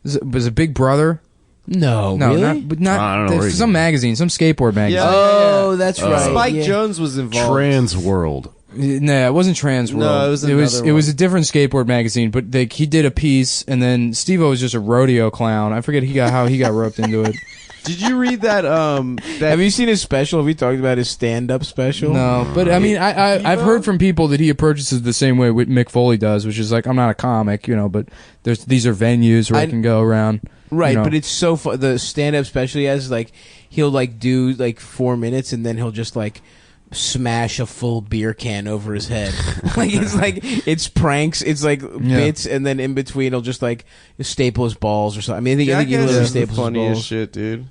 was it Big Brother? No, No, really? not I don't know where he some did. magazine, some skateboard magazine. Yeah. Oh, that's right. Spike yeah. Jones was involved. Trans World. No, it wasn't Trans World. No, it was another it was one. a different skateboard magazine, but he did a piece, and then Steve-O was just a rodeo clown. I forget how he got roped into it. Did you read that? Have you seen his special? Have you talked about his stand-up special? No, but I mean, I've heard from people that he approaches it the same way Mick Foley does, which is like, I'm not a comic, but these are venues where I can go around. Right, you know. but it's so fun. The stand-up special he has, like, he'll like do like 4 minutes, and then he'll just like smash a full beer can over his head. It's pranks, it's like bits, and then in between he'll just like staple his balls or something. I mean, I think he Jackass literally is the staples his funniest balls. shit, dude.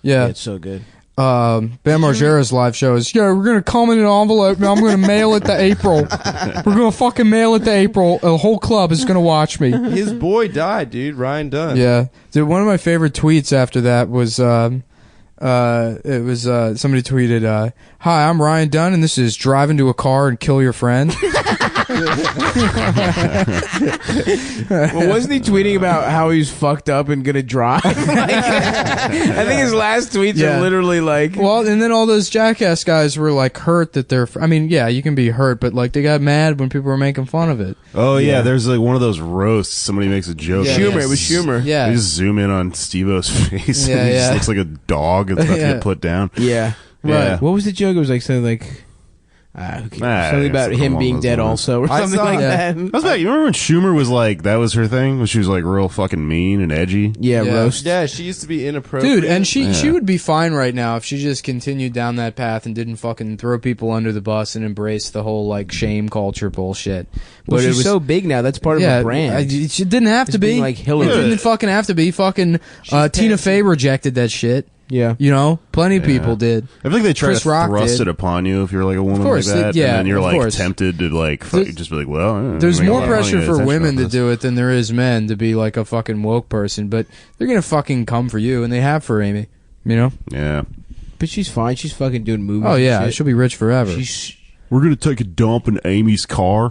Yeah. It's so good. Bam Margera's live show is, we're going to come in an envelope, and I'm going to mail it to April. We're going to fucking mail it to April. A whole club is going to watch me. His boy died, dude. Ryan Dunn. Yeah. Dude, one of my favorite tweets after that was, somebody tweeted, "Hi, I'm Ryan Dunn, and this is Drive into a Car and Kill Your Friend." Well, wasn't he tweeting about how he's fucked up and gonna drive? I think his last tweets Yeah. are literally like, Well, and then all those Jackass guys were like hurt that they're. I mean, yeah, you can be hurt, but like they got mad when people were making fun of it. Oh yeah, there's like one of those roasts. Somebody makes a joke. Yeah. Schumer. It was Schumer. Yeah. They just zoom in on Steve-O's face, Yeah, and he yeah. just looks like a dog that's about Yeah. to get put down. Yeah. Yeah. What was the joke? It was like something like, who cares? Something about it's him along being those dead lines. also, or I something saw like that. that. I was about, you remember when Schumer was like, that was her thing? When she was like real fucking mean and edgy? Yeah, Yeah. roast. Yeah, she used to be inappropriate. Dude, and she Yeah. would be fine right now if she just continued down that path and didn't fucking throw people under the bus and embrace the whole like shame culture bullshit. Well, But it she's was so big now. That's part of yeah, her brand. she didn't have to It's be being like Hillary. It didn't fucking have to be. Fucking Tina Fey rejected that shit. yeah. You know, plenty of people did. I think they try Chris to Rock thrust did. it upon you if you're like a woman course, like that. yeah, and then you're of like course. tempted to like There's- just be like, well, There's make a more lot of money pressure and for attention women off to this. do it than there is men to be like a fucking woke person, but they're gonna fucking come for you, and they have for Amy. You know? Yeah. But she's fine. She's fucking doing movies. Oh and yeah, shit. she'll be rich forever. She's We're going to take a dump in Amy's car.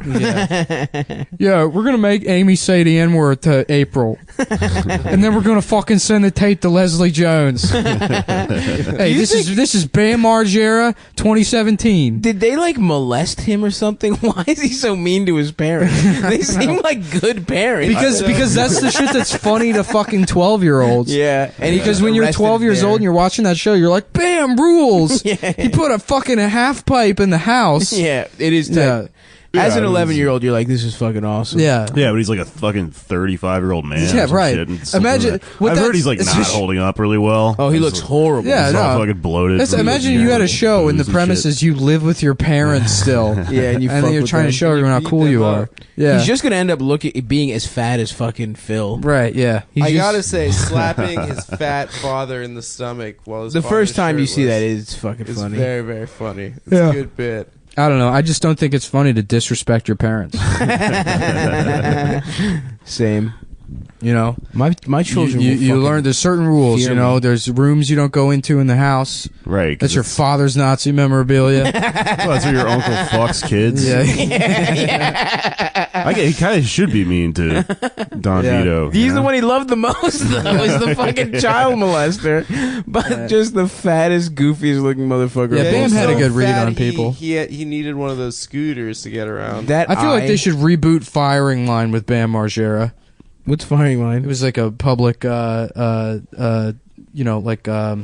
Yeah, we're gonna make Amy say the N word to April, and then we're gonna fucking send the tape to Leslie Jones. Hey, this is Bam Margera, 2017. Did they like molest him or something? Why is he so mean to his parents? They seem like good parents. Because that's the shit that's funny to fucking 12-year-olds. yeah, and he Because just when you're arrested 12 years there. old and you're watching that show, you're like, "Bam, rules!" Yeah. He put a fucking half pipe in the house. yeah, it is. Tight. Yeah. As an Yeah, it is. 11-year-old, you're like, this is fucking awesome. Yeah. Yeah, but he's like a fucking 35-year-old man. Yeah, or some right. shit, and something Imagine- like- what I've heard that's- he's like it's not just- holding up really well. Oh, he He's looks like- horrible. Yeah, He's all no. fucking bloated. That's, from imagine the you had a show and the booze and premise shit. is you live with your parents still. Yeah, and you and fuck then you're with trying them. to show everyone how beat cool them you up. are. Yeah. He's just gonna end up being as fat as fucking Phil. right, yeah. He's I just- gotta say, slapping his fat father in the stomach while his the first father's time you see shirtless that, it's fucking is funny. very, very funny. It's Yeah. a good bit. I don't know. I just don't think it's funny to disrespect your parents. Same. You know? My children. will You fucking learn there's certain rules, fear you know. me. There's rooms you don't go into in the house. Right. 'cause That's your it's- father's Nazi memorabilia. well, that's where your uncle fucks kids. yeah. He kind of should be mean to Don Yeah. Vito. He's you the know? one he loved the most, though. Is the fucking child molester, but just the fattest, goofiest looking motherfucker. Yeah, of Bam all he's had a time. good read fat, on people. He needed one of those scooters to get around. That I feel like they should reboot Firing Line with Bam Margera. What's firing It line? was like a public, you know, like, I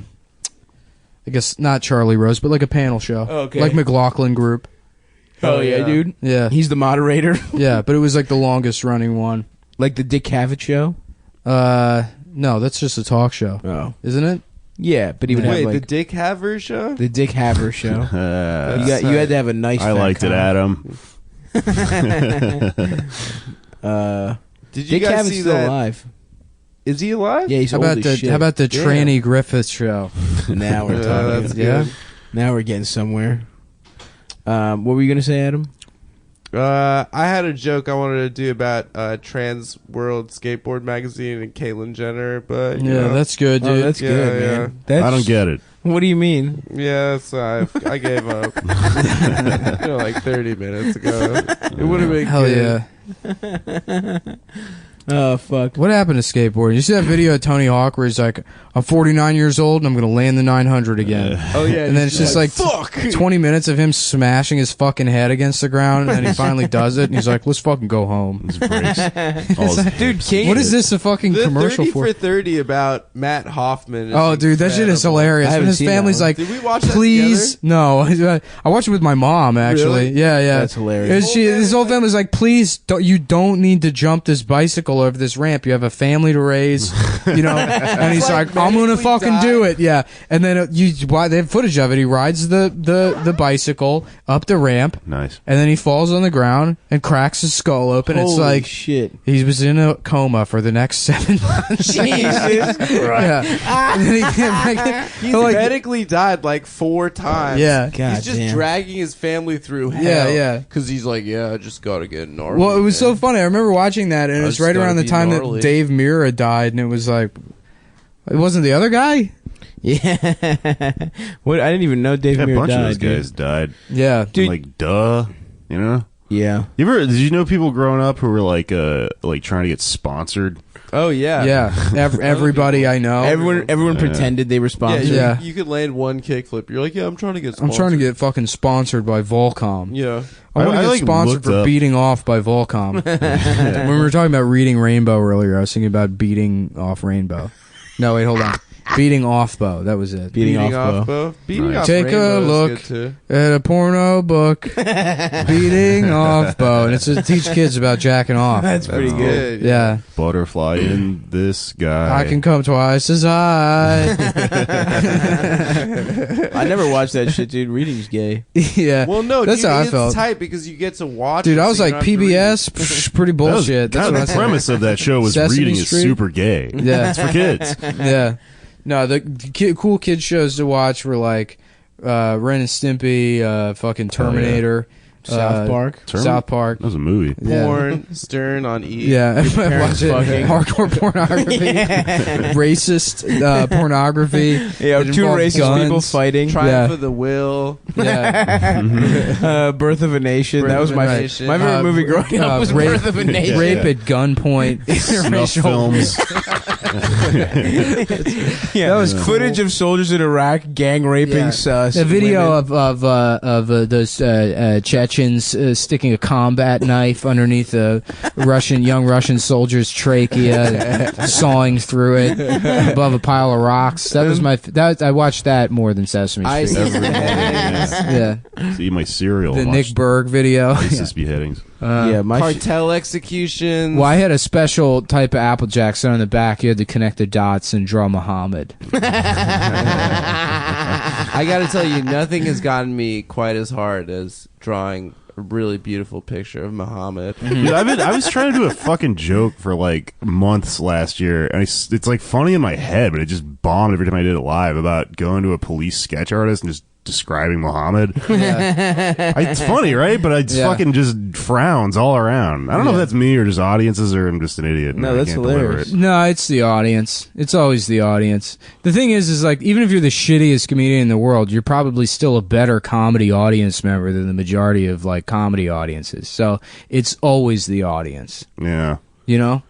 guess not Charlie Rose, but like a panel show. Okay. Like McLaughlin Group. Oh yeah, dude. Yeah, He's the moderator, yeah, but it was like the longest running one. like the Dick Cavett show. No, that's just a talk show, Oh isn't it? yeah, but he would Wait, have the like Dick Haver show? the Dick Haver show. That's You had to have a nice. I fat liked it, cock. Adam. Did you Dick guys Cavett's see still that? alive. Is he alive? Yeah, he's How old about as the shit. How about the Damn. Tranny Griffith show? now we're Yeah, talking? that's Yeah. good. Now we're getting somewhere. What were you gonna say, Adam? I had a joke I wanted to do about Trans World Skateboard Magazine and Caitlyn Jenner, but you Yeah, know, that's good, dude. Oh, that's Yeah, good, yeah. man. That's, I don't get it. What do you mean? yeah, so I gave up. Like 30 minutes ago. It would have been Hell good. yeah. Oh fuck. What happened to skateboarding? You see that video of Tony Hawk where he's like, I'm 49 years old and I'm going to land the 900 again. Oh yeah, And then it's just like fuck. 20 minutes of him smashing his fucking head against the ground, and then he finally does it, and he's like, let's fucking go home. This breaks. All his- Dude, King. What is this a fucking The commercial 30 for? for 30 about Matt Hoffman. Is Oh, dude, that shit is incredible. hilarious. I And haven't his seen that family's one. like, Did we watch that please, no. I watched it with my mom, actually. Really? Yeah, yeah. That's hilarious. His whole family's like, please, you don't need to jump this bicycle over this ramp. You have a family to raise, you know. And he's like like, I'm gonna medically fucking die. do it. Yeah. And then they have footage of it. He rides the bicycle up the ramp, nice. and then he falls on the ground and cracks his skull open. Holy It's like shit. he was in a coma for the next 7 months. Jesus. Yeah. And then he came back. He's Like- medically died like 4 times. Yeah. God he's just damn. dragging his family through hell. Yeah, yeah. Because he's like, yeah, I just gotta get an army. Well, it was so man. funny. I remember watching that, and it I was just right around gotta the be time gnarly. that Dave Mirra died, and it was like, it wasn't the other guy. Yeah. What? I didn't even know Dave Yeah, a Mirra bunch died. of those guys dude. died. Yeah, Dude. Like, duh. You know? Yeah. Did you know people growing up who were like trying to get sponsored? Oh, yeah. yeah. Everybody I know. Everyone pretended they were Yeah, sponsored. you, Yeah. you could land one kickflip. You're like, yeah, I'm trying to get I'm sponsored. trying to get fucking sponsored by Volcom. Yeah. I want to I, get like, sponsored looked for up- beating off by Volcom. When we were talking about reading Rainbow earlier, I was thinking about beating off Rainbow. No, wait, hold on. Beating off bow. That was it. Beating off bow. Beating Right. off Take a Rainbow is look. good, too. At a porno book. Beating off bow. And it's to teach kids about jacking off. That's pretty That's good. good. Yeah. Butterfly in this guy. I can come twice as high. I never watched that shit, dude. Reading's gay. Yeah. Well, no, That's dude, how I it's felt. tight because you get to watch. Dude, it, I was so you like, don't have to read it. PBS? Psh, pretty That was bullshit. That's kind what of I the premise of that show was Sesame reading Street? is super gay. Yeah. It's for kids. Yeah. No, the cool kid shows to watch were like Ren and Stimpy, fucking Terminator, South Park. South Park. That was a movie. Yeah. Porn, Stern on E. Yeah, parents watch it. fucking. Hardcore pornography, racist pornography. Yeah, that two involve racist guns. people fighting. Triumph Yeah. of the Will. Yeah, Birth of a Nation. Birth that was of my a Nation. my favorite movie growing up was rape, Birth of a Nation. rape at gunpoint. Snuff Interracial- films. Yeah, That was footage of soldiers in Iraq gang raping Yeah. sus. A video women. of those Chechens sticking a combat knife underneath a young Russian soldier's trachea, sawing through it above a pile of rocks. That was I watched that more than Sesame Ice Street. beheadings. Yeah, See my cereal. the watch Nick Berg video. ISIS beheadings. Yeah, my Cartel executions. Well, I had a special type of Apple Jack, so on the back you had to connect the dots and draw Muhammad. I gotta tell you, nothing has gotten me quite as hard as drawing a really beautiful picture of Muhammad. Dude, I was trying to do a fucking joke for like months last year, and it's like funny in my head, but it just bombed every time I did it live about going to a police sketch artist and just describing Muhammad. It's funny, right? But it's Yeah. fucking just frowns all around. I don't know if Yeah. that's me or just audiences or I'm just an idiot. and No, I that's can't deliver hilarious. it. No, it's the audience. It's always the audience. The thing is like, even if you're the shittiest comedian in the world, you're probably still a better comedy audience member than the majority of like comedy audiences. So it's always the audience, Yeah. you know?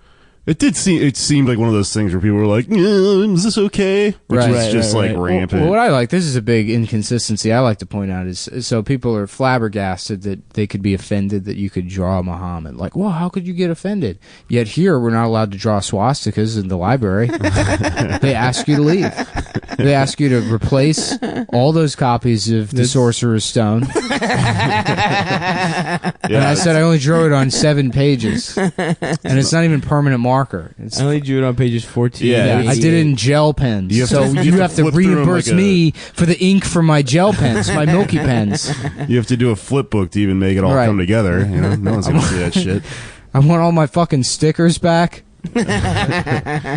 It seemed like one of those things where people were like, is this okay? Which Right. is just like Right. rampant. Well, what I like, this is a big inconsistency I like to point out, is so people are flabbergasted that they could be offended that you could draw Muhammad. Like, well, how could you get offended? Yet here, we're not allowed to draw swastikas in the library. They ask you to leave. They ask you to replace all those copies of The Sorcerer's Stone. And I said I only drew it on 7 pages. And it's not even permanent marker. It's I only drew it on pages 14. Yeah, I did it in gel pens. You have So to- you have to flip through 'em reimburse like a- me for the ink from my gel pens, my Milky pens. You have to do a flip book to even make it all Right. come together. You know, no one's gonna see that shit. I want all my fucking stickers back.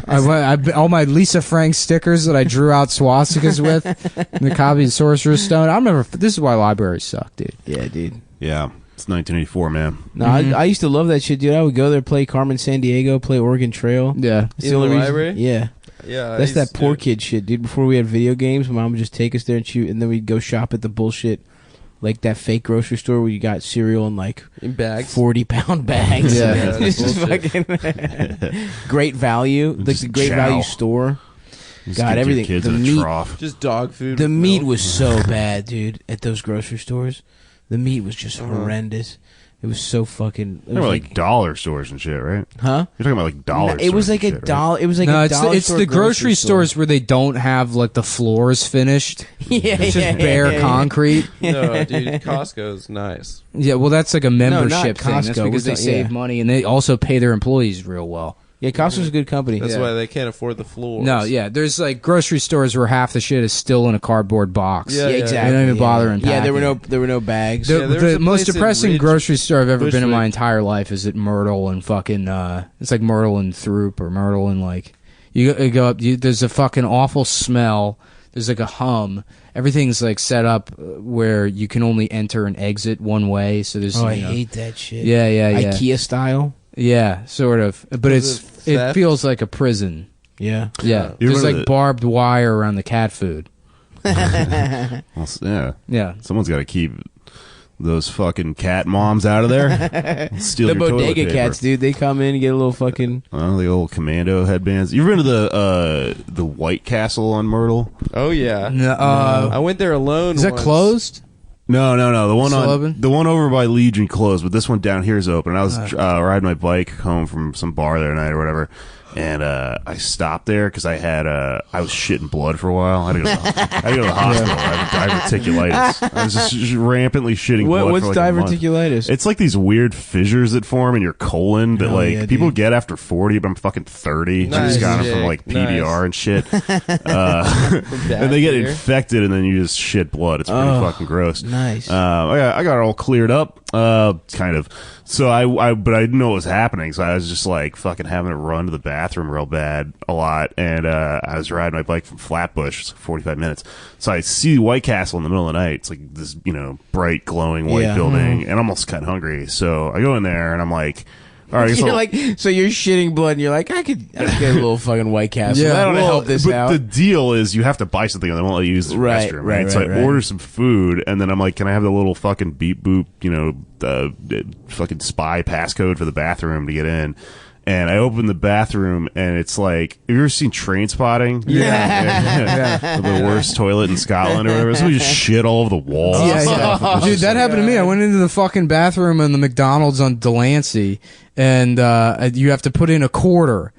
All my Lisa Frank stickers that I drew out swastikas with, and the copy of Sorcerer's Stone. I'm never. This is why libraries suck, dude. Yeah, dude. Yeah, it's 1984, man. No, I used to love that shit, dude. I would go there, play Carmen Sandiego, play Oregon Trail. Yeah. It's In the only the reason- library? Yeah. Yeah, I That's used that to poor do it. kid shit, dude. Before we had video games, my mom would just take us there and shoot, and then we'd go shop at the bullshit, like that fake grocery store where you got cereal in like in bags. 40-pound bags. Yeah. Yeah, that's Just bullshit. fucking great value, like Just the great chow. value store. Just God, get your everything. Kids The in a meat- trough. Just dog food. The with meat milk. was so bad, dude. At those grocery stores, the meat was just horrendous. It was so fucking. It They was were like dollar stores and shit, right? huh? You're talking about like dollar. It was stores like and a shit, right? dollar. It was like No, a it's dollar it's store the grocery stores where they don't have like the floors finished. Yeah, It's just bare concrete. No, dude, Costco's nice. Yeah, well, that's like a membership thing. That's Costco. because they Yeah. save money and they also pay their employees real well. Yeah, Costco's a good company. That's Yeah. why they can't afford the floors. No, yeah, there's like grocery stores where half the shit is still in a cardboard box. Yeah, Yeah, exactly. They don't even bother yeah. unpacking. Yeah, there were no bags. The, Yeah, there was the a most place in depressing Ridge- grocery store I've ever been in my Bushwick. entire life is at Myrtle and fucking it's like Myrtle and Throop or Myrtle and like you go up there's a fucking awful smell, there's like a hum, everything's like set up where you can only enter and exit one way, so there's Oh, I you know, hate that shit. yeah IKEA style. yeah sort of, but Is it it theft? feels like a prison. Yeah. Yeah, You there's remember like the- barbed wire around the cat food. Well, yeah, Yeah. someone's got to keep those fucking cat moms out of there. Steal The your toilet bodega paper. cats, dude. They come in and get a little fucking. Oh, the old commando headbands. You ever been to the White Castle on Myrtle? Oh yeah. No, I went there alone. is that once. closed? No. The one Still on open? the one over by Legion closed, but this one down here is open. I was riding my bike home from some bar the other night or whatever, and I stopped there because I had I was shitting blood for a while. I had to go to the hospital. I have diverticulitis. I was just rampantly shitting blood. What's for like a month. diverticulitis? It's like these weird fissures that form in your colon that Oh, like yeah, people dude. get after 40, but I'm fucking 30. I Nice, just got them from Jake. like PBR and shit. Bad And they get beer. infected, and then you just shit blood. It's pretty Oh, fucking gross. nice. I got it all cleared up, kind of. So but I didn't know what was happening. So I was just like fucking having to run to the bathroom real bad a lot. And I was riding my bike from Flatbush. It's like 45 minutes. So I see White Castle in the middle of the night. It's like this, bright, glowing white Yeah. building, and I'm almost kind of hungry. So I go in there, and I'm like, all right, I guess You're I'll- like, so you're shitting blood, and you're like, I could get a little fucking White Castle. Yeah, That'll Well, help this but out. the deal is you have to buy something and they won't let you use the Right, restroom, right, right? So I right. order some food and then I'm like, can I have the little fucking beep boop, fucking spy passcode for the bathroom to get in? And I open the bathroom and it's like, have you ever seen Train Spotting? Yeah. The worst toilet in Scotland or whatever. Somebody just shit all over the walls. Yeah, and yeah. stuff. It was Dude, just that like- happened to me. I went into the fucking bathroom in the McDonald's on Delancey, and you have to put in a quarter.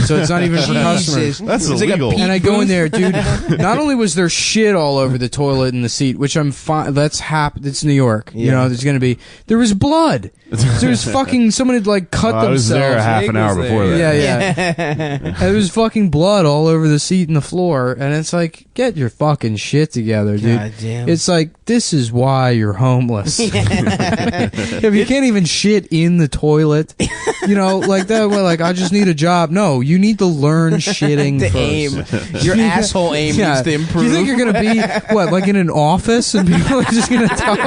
So it's not even for customers. That's It's like a illegal. pee- And I go in there, dude. Not only was there shit all over the toilet and the seat, which I'm fine. That's It's New York. You Yeah. know, there's gonna be. There was blood. There was fucking someone had like cut I was themselves. there a half Jake an hour was before there. that. Yeah. There was fucking blood all over the seat and the floor, and it's like, get your fucking shit together, dude. God damn. It's like, this is why you're homeless. If you can't even shit in the toilet, like that, well, like, I just need a job. No, you need to learn shitting to first. aim. Your asshole aim needs to improve. You think you're gonna be what, like in an office, and people are just gonna talk?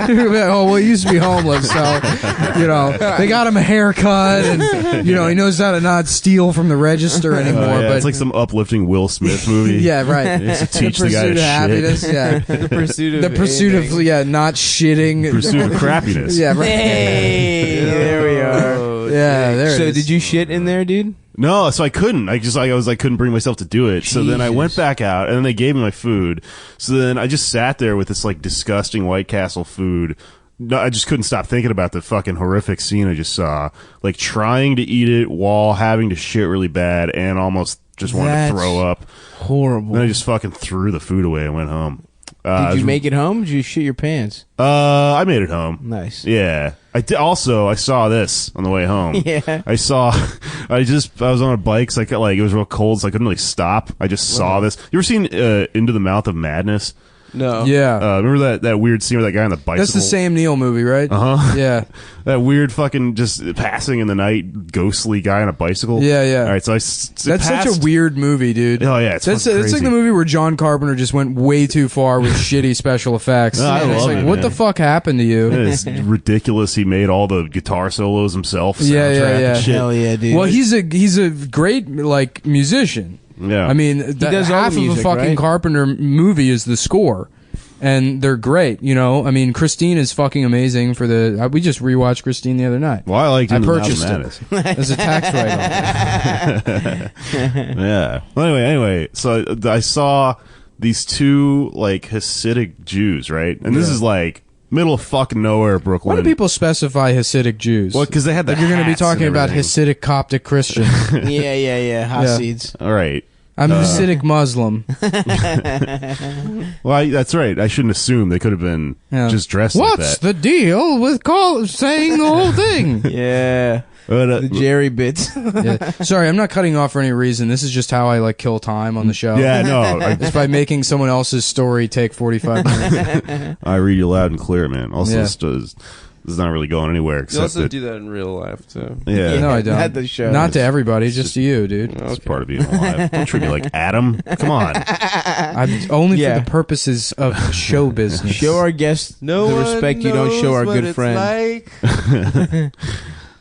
You're gonna be like, oh, well, he used to be homeless, so they got him a haircut, and he knows how to not steal from the register anymore. Yeah, but it's like some uplifting Will Smith movie. yeah, right. It's to teach the the guy pursuit to of happiness. shit. Yeah, The pursuit of the pursuit of aiming. not shitting. Pursuit of crappiness. Yeah, right. Hey, there we are. Oh, Yeah, there it So is. did you shit in there, dude? No, so I couldn't. I couldn't bring myself to do it. So then I went back out, and then they gave me my food. So then I just sat there with this like disgusting White Castle food. No, I just couldn't stop thinking about the fucking horrific scene I just saw. Like trying to eat it while having to shit really bad, and almost just wanted That's to throw up. Horrible. Then I just fucking threw the food away and went home. Did you make it home? Did you shit your pants? I made it home. Nice. Yeah. I did, also, I saw this on the way home. Yeah. I was on a bike, so it was real cold, so I couldn't really stop. I just saw this. You ever seen Into the Mouth of Madness? No. Yeah. Remember that weird scene where that guy on the bicycle? That's the Sam Neill movie, right? Uh-huh. Yeah. That weird fucking just passing in the night, ghostly guy on a bicycle? Yeah, yeah. All right, so That's such a weird movie, dude. Oh, yeah, it's that's fucking like crazy. the movie where John Carpenter just went way too far with shitty special effects. No, I And it's love like, it, what man. the fuck happened to you? It's ridiculous. He made all the guitar solos himself. Yeah, soundtrack yeah, yeah. and shit. Hell yeah, dude. Well, he's a great like musician. Yeah. I mean, does all half the music, of a fucking right? Carpenter movie is the score, and they're great. You know, I mean, Christine is fucking amazing for the. We just rewatched Christine the other night. Well, I liked I Into the Mouth of purchased it Madness. as a tax write-off. Yeah. Well, anyway, so I saw these two like Hasidic Jews, right? And this is like middle of fucking nowhere, Brooklyn. Why do people specify Hasidic Jews? Well, because they had the Like you're going to be hats and talking about everything. Hasidic Coptic Christians. yeah. Hasids. All right. I'm Hasidic Muslim. Well, that's right. I shouldn't assume they could have been Yeah. just dressed like What's that. the deal with saying the whole thing? Yeah. But, The Jerry bits. Yeah. Sorry, I'm not cutting off for any reason. This is just how I like kill time on the show. yeah, no, It's by making someone else's story take 45 minutes. I read you loud and clear, man. Also, Yeah. this is not really going anywhere You except also that. do that in real life too. Yeah, No, I don't. Not the show. Not to everybody, just to you, dude. it's part of being alive. Don't treat me like Adam. Come on. I'm only Yeah. for the purposes of show business. Show our guests No the one respect you don't show knows our what good it's friend. like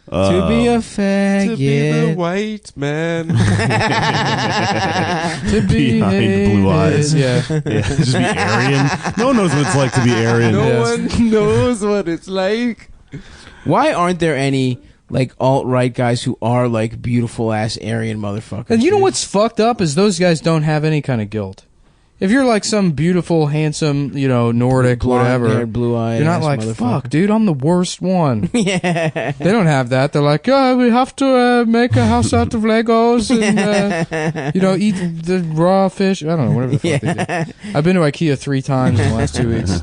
To be a to be the faggot. white man. to be Behind the blue eyes. Yeah. Yeah, just be Aryan. No one knows what it's like to be Aryan. No Yes. one knows what it's like. Why aren't there any like alt-right guys who are like beautiful ass Aryan motherfuckers? And you know dude? what's fucked up is those guys don't have any kind of guilt. If you're like some beautiful, handsome, Nordic, whatever, Blonde-haired, blue-eyed you're not ass like, motherfucker. fuck, dude, I'm the worst one. Yeah. They don't have that. They're like, we have to make a house out of Legos and, eat the raw fish. I don't know, whatever the fuck they do. I've been to IKEA 3 times in the last 2 weeks.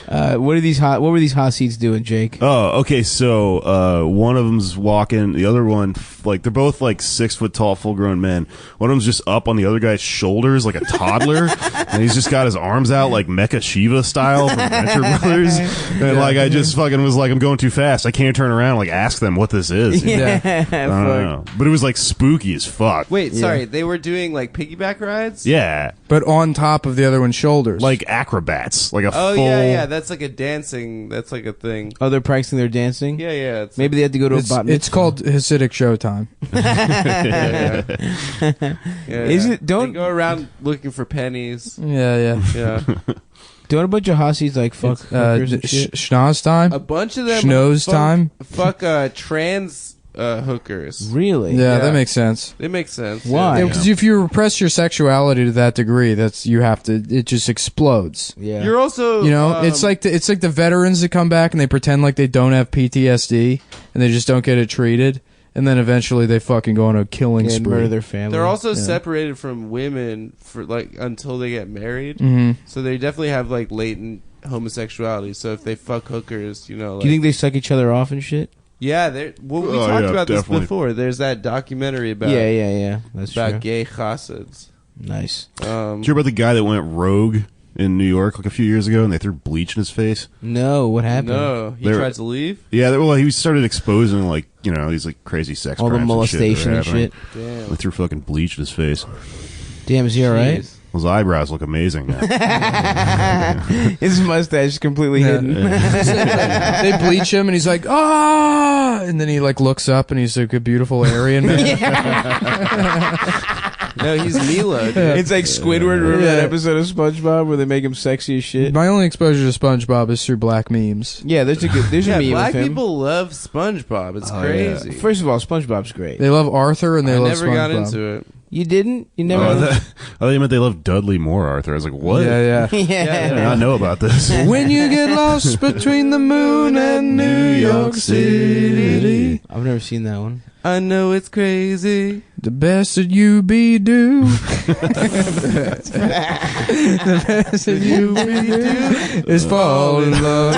What were these Hasids doing, Jake? Oh, okay. So one of them's walking, the other one, they're both like 6 foot tall, full grown men. One of them's just up on the other guy's shoulders like a toddler, and he's just got his arms out like Mecha Shiva style from Venture Brothers. And I just fucking was like, I'm going too fast. I can't turn around and like ask them what this is. Yeah. I don't know. But it was like spooky as fuck. Wait, sorry. They were doing like piggyback rides. Yeah, But on top of the other one's shoulders. like acrobats, like a Oh full. yeah. That's like a dancing. That's like a thing. Oh, they're practicing their dancing? Yeah. It's Maybe they had to go to a it's, bat it's mitzvah. called Hasidic Showtime. Yeah, Is yeah. it- don't- They go around looking for pennies? Yeah. Yeah, Don't a bunch of Hasids like fuck hookers and shit? Schnoz time? a bunch of them. Schnoz time? Fuck trans hookers. Really? Yeah, Yeah. that makes sense. They make sense. Why? Yeah, because if you repress your sexuality to that degree, it just explodes. Yeah. You're also. It's like the veterans that come back and they pretend like they don't have PTSD and they just don't get it treated, and then eventually they fucking go on a killing and spree. murder their family. They're also Yeah. separated from women for like until they get married. Mhm. So they definitely have like latent homosexuality. So if they fuck hookers, Do you think they suck each other off and shit? yeah, we Oh, talked yeah, about definitely. this before. There's that documentary about Yeah. That's about true. gay chassids. Nice. Did you hear about the guy that went rogue in New York like a few years ago and they threw bleach in his face? No, what happened? No, he They're- tried to leave. Yeah, he started exposing like these like crazy sex All the crimes molestation and and shit. shit. Damn. They threw fucking bleach in his face. Damn, is he alright? Jeez. His eyebrows look amazing now. His mustache is completely Yeah. hidden. They bleach him and he's like, and then he like looks up and he's like a beautiful Aryan man. No, he's Milo, dude. It's like Squidward. Remember that episode of SpongeBob where they make him sexy as shit? My only exposure to SpongeBob is through black memes. Yeah, there's a Yeah, meme black of him. people love SpongeBob. It's crazy. First of all, SpongeBob's great. They love Arthur and they I love never SpongeBob. got into it. You didn't? You never? I thought you meant they love Dudley more, Arthur. I was like, what? Yeah, yeah. yeah. I did not know about this. When you get lost between the moon and New York City, I've never seen that one. I know it's crazy. the best that you be do. The best that you be do is fall in love.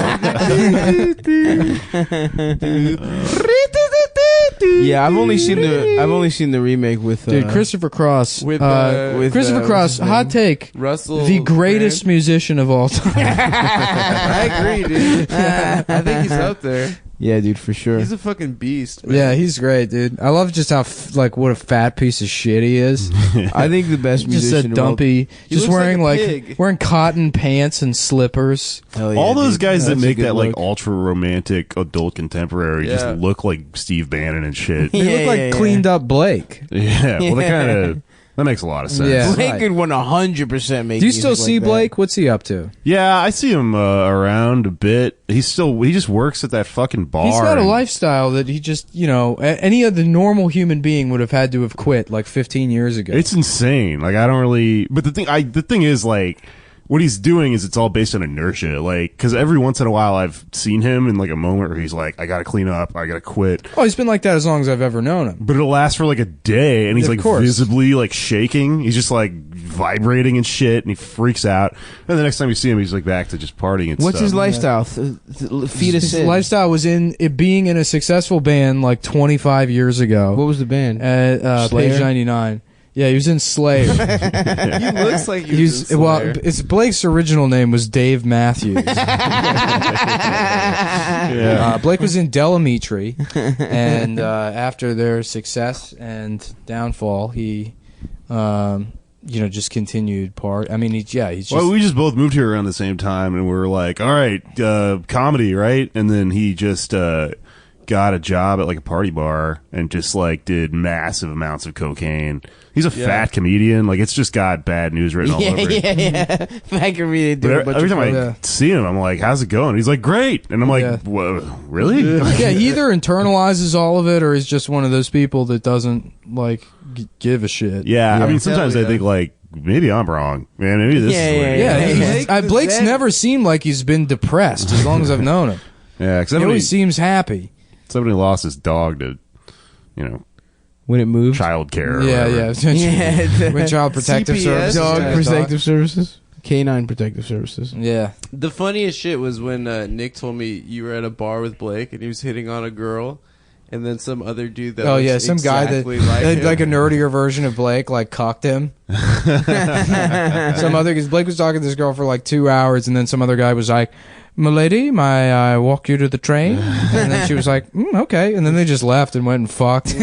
Yeah, I've only seen the remake with Dude, Christopher Cross. With Christopher what's Cross, his hot name? take. Russell. The greatest Brand. musician of all time. I agree, dude. I think he's up there. Yeah, dude, for sure. He's a fucking beast, man. Yeah, he's great, dude. I love just how what a fat piece of shit he is. I think the best Just a musician of all- dumpy, He just looks wearing like a pig. wearing cotton pants and slippers. Hell yeah, All those dude. guys that That's a make good that like look. ultra romantic adult contemporary Yeah. just look like Steve Bannon and shit. They Yeah, look like yeah, yeah. cleaned up Blake. Yeah, well, they Yeah. kind of that makes a lot of sense. Yeah. Blake Right. could 100% make. Do you music still like see that. Blake? What's he up to? Yeah, I see him around a bit. He just works at that fucking bar. He's got a and- lifestyle that he just, any other normal human being would have had to have quit like 15 years ago. It's insane. Like I don't really. But the thing is like. What he's doing is it's all based on inertia, like because every once in a while I've seen him in like a moment where he's like, I gotta clean up, I gotta quit, Oh, he's been like that as long as I've ever known him. but it'll last for like a day, and he's Of like course. visibly like shaking. He's just like vibrating and shit, and he freaks out. And the next time you see him, he's like back to just partying and What's stuff. his lifestyle? Feed us His in. lifestyle was in it being in a successful band like 25 years ago. What was the band? At Slayer? Page 99. Yeah, he was in Slayer. He looks like He's well. It's Blake's original name was Dave Matthews. Blake was in Delamitri, and after their success and downfall, he, just continued part. I mean, he's just. Well, we just both moved here around the same time, and we were like, all right, comedy, right? And then he just got a job at like a party bar and just like did massive amounts of cocaine. He's a fat comedian. Like it's just got bad news written all over it. yeah. I can really do a But bunch every of time I Yeah. see him, I'm like, "How's it going?" He's like, "Great," and I'm like, Yeah. "Whoa, really?" Yeah, he either internalizes all of it, or he's just one of those people that doesn't like give a shit. Yeah, I mean, sometimes hell I yeah. think like maybe I'm wrong, man. Maybe this Yeah, is what it Yeah, is. he's- Blake Blake's Zen- never seemed like he's been depressed as long as I've known him. Yeah, because He always seems happy. somebody lost his dog to, when it moves. child care. Or Yeah, whatever. yeah. With Child Protective CPS, Services. Dog Yeah, Protective Services. Canine Protective Services. Yeah. The funniest shit was when Nick told me you were at a bar with Blake and he was hitting on a girl, and then some other dude that Oh looks yeah, some exactly guy that like him. a nerdier version of Blake like cocked him. Some other because Blake was talking to this girl for like 2 hours, and then some other guy was like, "Milady, may I walk you to the train?" And then she was like, "Okay," and then they just left and went and fucked.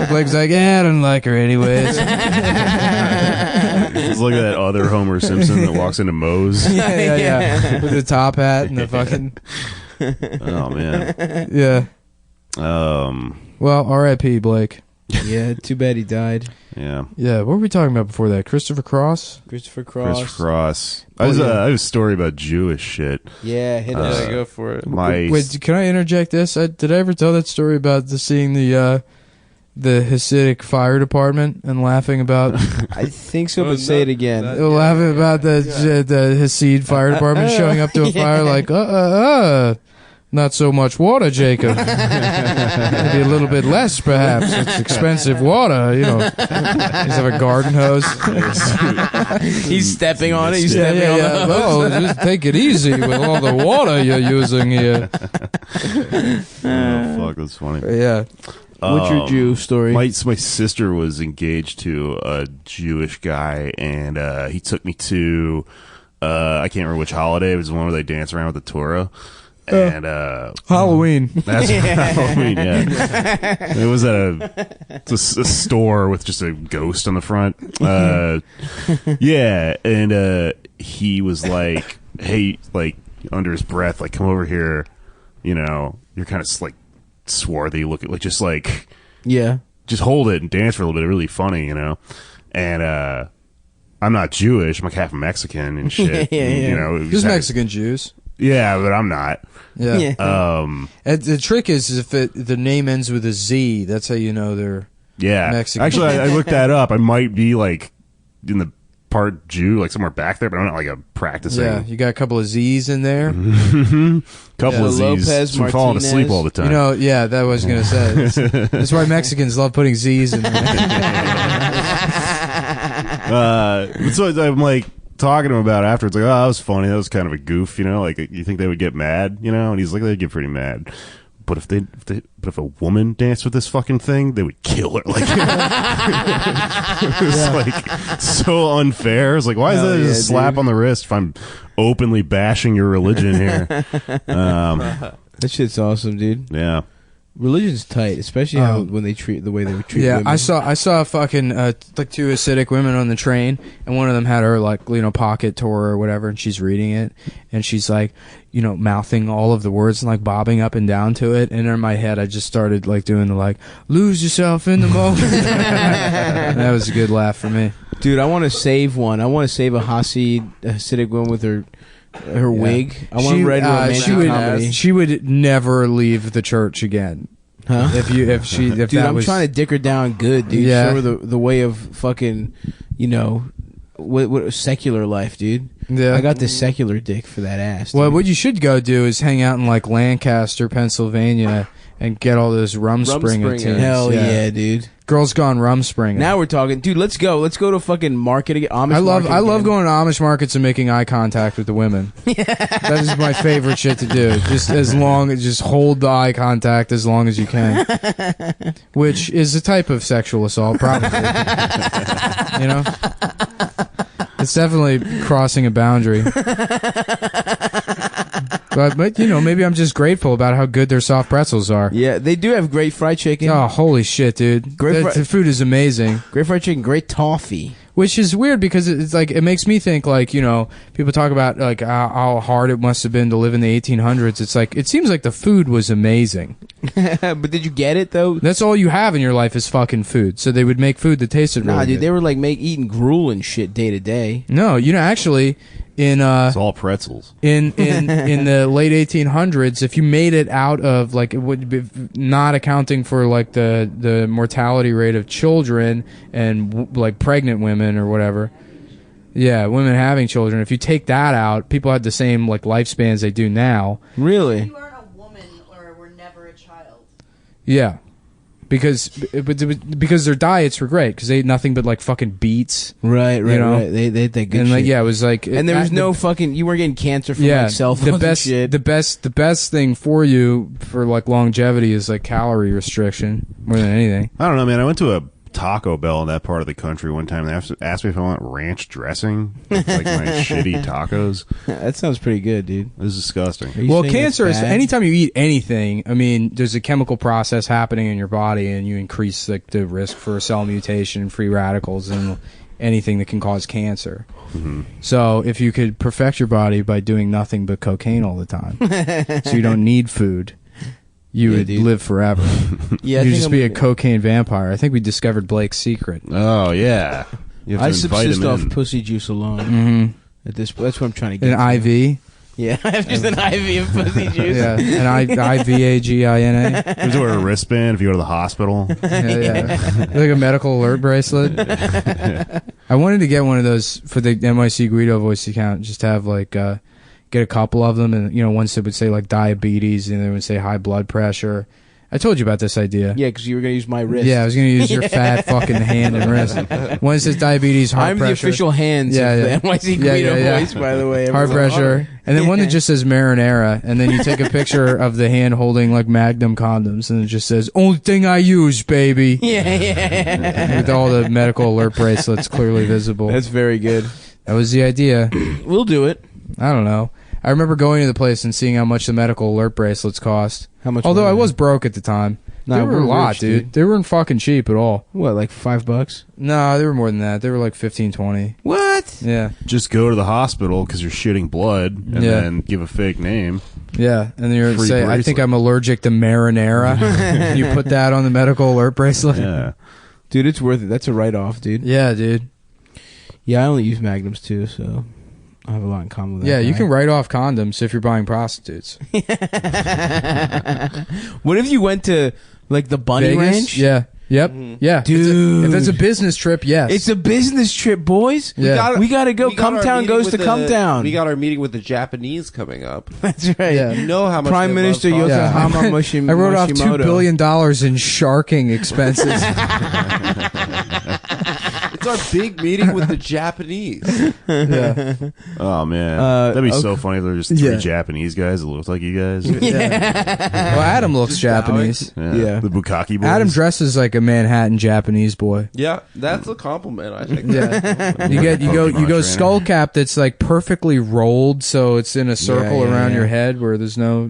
Blake's like, "Yeah, I don't like her anyways." It's like that other Homer Simpson that walks into Moe's. yeah, with the top hat and the fucking Oh man. yeah. Um. Well, R.I.P. Blake. Yeah, too bad he died. Yeah. Yeah, what were we talking about before that? Christopher Cross? Christopher Cross. Christopher Cross. Oh, I have yeah. a story about Jewish shit. Yeah, hit Yeah, us. go for it. My Wait, can I interject this? Did I ever tell that story about seeing the Hasidic fire department and laughing about I think so, Oh, but say no, it again. that- laughing about the Hasid fire department showing up to a fire like not so much water, Jacob. Maybe a little bit less, perhaps. It's expensive water, you know. Just have a garden hose. He's stepping on it. He's Yeah, stepping yeah, on yeah. the hose. Oh, just take it easy with all the water you're using here. oh fuck, that's funny. Yeah. What's your Jew story? My sister was engaged to a Jewish guy, and he took me to I can't remember which holiday. It was the one where they dance around with the Torah. And Halloween. that's Halloween. Yeah, it was at a store with just a ghost on the front. Yeah, and he was like, "Hey, like under his breath, like come over here. You know, you're kind of like swarthy looking, like just just hold it and dance for a little bit. Really funny, you know. And I'm not Jewish. I'm like half Mexican and shit. Yeah. You know, There's Mexican Jews. Yeah, but I'm not. Yeah. Um, And the trick is if the name ends with a Z, that's how you know they're yeah. Mexican. Actually, I looked that up. I might be like in the part Jew, like somewhere back there, but I'm not like a practicing. Yeah, you got a couple of Z's in there. Couple of Lopez, Z's from falling Martinez. asleep all the time. You know, yeah, that was going to say. That's why Mexicans love putting Z's in there. So I'm like talking to him about it afterwards, like, oh, that was funny. That was kind of a goof, you know. Like, you think they would get mad, you know? And he's like, they'd get pretty mad. But if a woman danced with this fucking thing, they would kill her. Like, it's like so unfair. It's like, why is Hell that yeah, just a slap dude. on the wrist if I'm openly bashing your religion here? That shit's awesome, dude. Yeah. Religion's tight, especially how when they treat the way they treat Yeah, women. I saw fucking like two Hasidic women on the train, and one of them had her like pocket Torah or whatever, and she's reading it, and she's like, mouthing all of the words and like bobbing up and down to it, and in my head I just started like doing the like lose yourself in the moment. That was a good laugh for me. Dude, I want to save one. I want to save a Hasidic woman with her wig. I want to write a romantic comedy. She would never leave the church again. Huh? If Dude, that I'm was trying to dick her down good, dude. Yeah. Show her the way of fucking, what secular life, dude. Yeah. I got the secular dick for that ass. Well, dude. what you should go do is hang out in like Lancaster, Pennsylvania, and get all those Rumspringa Rumspringa. tunes. Hell yeah, dude. Girls Gone Rumspringa. Now we're talking, dude. Let's go. Let's go to fucking market again. Amish I love market going to Amish markets and making eye contact with the women. That is my favorite shit to do. Just hold the eye contact as long as you can, which is a type of sexual assault, probably. It's definitely crossing a boundary. But maybe I'm just grateful about how good their soft pretzels are. Yeah, they do have great fried chicken. Oh, holy shit, dude! The food is amazing. Great fried chicken, great toffee. Which is weird because it's like it makes me think like people talk about like how hard it must have been to live in the 1800s. It's like it seems like the food was amazing. But did you get it though? That's all you have in your life is fucking food. So they would make food that tasted Nah, really dude, good. they were like eating gruel and shit day to day. No, actually in It's all pretzels. in the late 1800s, if you made it out of like it would be not accounting for like the mortality rate of children and like pregnant women or whatever. Yeah, women having children. If you take that out, people had the same like lifespans they do now. Really? You aren't a woman or were never a child. Yeah. Because their diets were great because they ate nothing but like fucking beets. Right. know? They had that good And shit. like yeah, it was like And there was no fucking. You weren't getting cancer from yeah, like cell phones and shit. the best thing for you for like longevity is like calorie restriction more than anything. I don't know, man. I went to a Taco Bell in that part of the country one time. And they asked me if I want ranch dressing, with, like my shitty tacos. That sounds pretty good, dude. It was disgusting. Are you Well, saying cancer it's is bad? anytime you eat anything. I mean, there's a chemical process happening in your body, and you increase like the risk for cell mutation, free radicals, and anything that can cause cancer. Mm-hmm. So, if you could perfect your body by doing nothing but cocaine all the time, so you don't need food, you Yeah, would dude. live forever. Yeah, I You'd think just I'm be a gonna- cocaine vampire. I think we discovered Blake's secret. Oh yeah, you have I to invite subsist him off in. pussy juice alone. Mm-hmm. That's what I'm trying to get. An to. IV. Yeah, I have just an IV of pussy juice. Yeah, an IVAGINA. You have to wear a wristband if you go to the hospital. Yeah. Like a medical alert bracelet. I wanted to get one of those for the NYC Guido voice account, just to have like get a couple of them, and ones that would say like diabetes, and they would say high blood pressure. I told you about this idea. Yeah, because you were gonna use my wrist. Yeah, I was going to use your fat fucking hand and wrist. One says diabetes, heart I'm pressure. the official hands Yeah, of yeah. the NYC Yeah, Guido yeah, yeah. voice, by the way. Heart everyone. pressure, and then one that just says marinara, and then you take a picture of the hand holding like Magnum condoms, and it just says "only thing I use, baby," Yeah. with all the medical alert bracelets clearly visible. That's very good. That was the idea. We'll do it. I don't know. I remember going to the place and seeing how much the medical alert bracelets cost. How much? Although were I they? was broke at the time, Nah, They were we're a lot, rich, dude. They weren't fucking cheap at all. What, like $5? No, they were more than that. They were like 15, 20. What? Yeah, Just go to the hospital because you're shitting blood, and Yeah. then give a fake name. yeah. And then you're Free say, I bracelet. think I'm allergic to marinara. You put that on the medical alert bracelet. Yeah. Dude, it's worth it. That's a write-off, dude. Yeah, dude. Yeah, I only use Magnums too, so I have a lot in common with that. Yeah, you guy. can write off condoms if you're buying prostitutes. What if you went to like the Bunny Vegas? Ranch? Yeah. Yep. Yeah. Dude. If it's a business trip, yes. It's a business trip, boys. Yeah. We gotta go. We got our Cumtown meeting goes with to Cumtown. We got our meeting with the Japanese coming up. That's right. Yeah. You know how much Prime they Minister love Yeah. Yokohama Mushimoto. I wrote off $2 billion in sharking expenses. It's our big meeting with the Japanese. Yeah. Oh man, that'd be so funny if there were just three Yeah. Japanese guys that looked like you guys. Well, Adam looks Japanese. Yeah. The Bukkake boys. Adam dresses like a Manhattan Japanese boy. Yeah, that's a compliment, I think. Yeah. You go trainer. skull cap that's like perfectly rolled, so it's in a circle yeah, around yeah. your head where there's no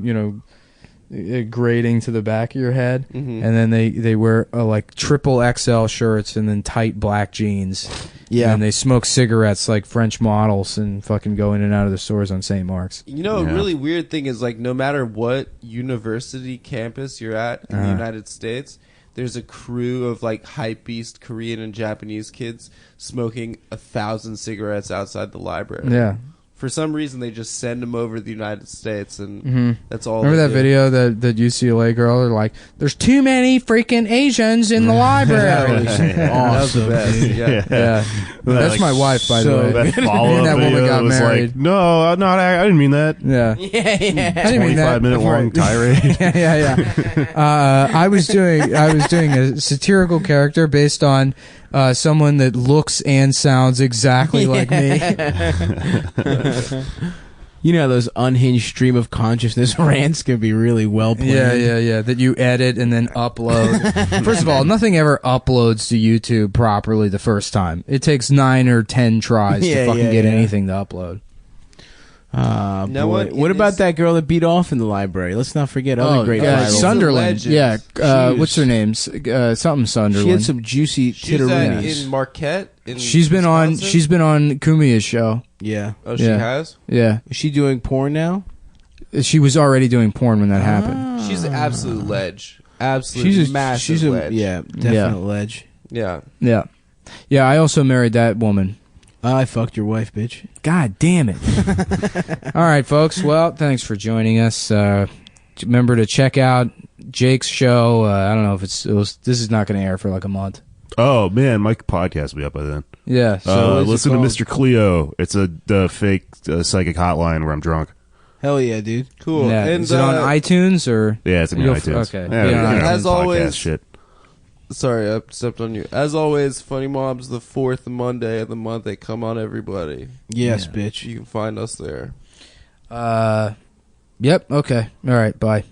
grading to the back of your head, Mhm. and then they wear like triple XL shirts and then tight black jeans. Yeah. And they smoke cigarettes like French models and fucking go in and out of the stores on St. Mark's. You know, Yeah. a really weird thing is like no matter what university campus you're at in the United States, there's a crew of like hype beast Korean and Japanese kids smoking 1,000 cigarettes outside the library. Yeah. For some reason, they just send them over to the United States, and that's all. Remember they that do. video that UCLA girl? They're like, "There's too many freaking Asians in the library." That was the best. Yeah. Yeah, that's my wife, by so the way. That Me follow-up and that woman video got was married. like, no, I didn't mean that. Yeah, Yeah, yeah. I didn't mean that. 25-minute long Right. tirade. yeah. I was doing a satirical character based on someone that looks and sounds exactly like me. You know how those unhinged stream of consciousness rants can be really well planned. Yeah. That you edit and then upload. First of all, nothing ever uploads to YouTube properly the first time. It takes 9 or 10 tries Yeah, to fucking yeah, get yeah. anything to upload. Now Boy. what What it about is- that girl that beat off in the library? Let's not forget other great yeah, viral. She's a Sunderland. legend. Yeah, She what's her name? Something Sunderland. She had some juicy She's titteroonies. in Marquette. She's been on Kumia's show. Yeah. Oh, she Yeah. has. Yeah, Is she doing porn now? she was already doing porn when that happened. She's an absolute ledge. Absolute She's a massive she's a ledge. yeah, definite ledge. Yeah. Yeah. I also married that woman. I fucked your wife, bitch. God damn it! All right, folks. Well, thanks for joining us. Remember to check out Jake's show. I don't know if this is not going to air for like a month. Oh man, my podcast will be up by then. Yeah. So what is it Listen to called? Mr. Cleo. It's a fake psychic hotline where I'm drunk. Hell yeah, dude. Cool. Yeah. And Is it on iTunes or? Yeah, it's in You'll- iTunes. okay. Yeah, Yeah, you know, as podcast always- shit. sorry, I stepped on you. As always, Funny Mob's the 4th Monday of the month. They come on everybody. Yes, Yeah. bitch. You can find us there. Yep. Okay. All right. Bye.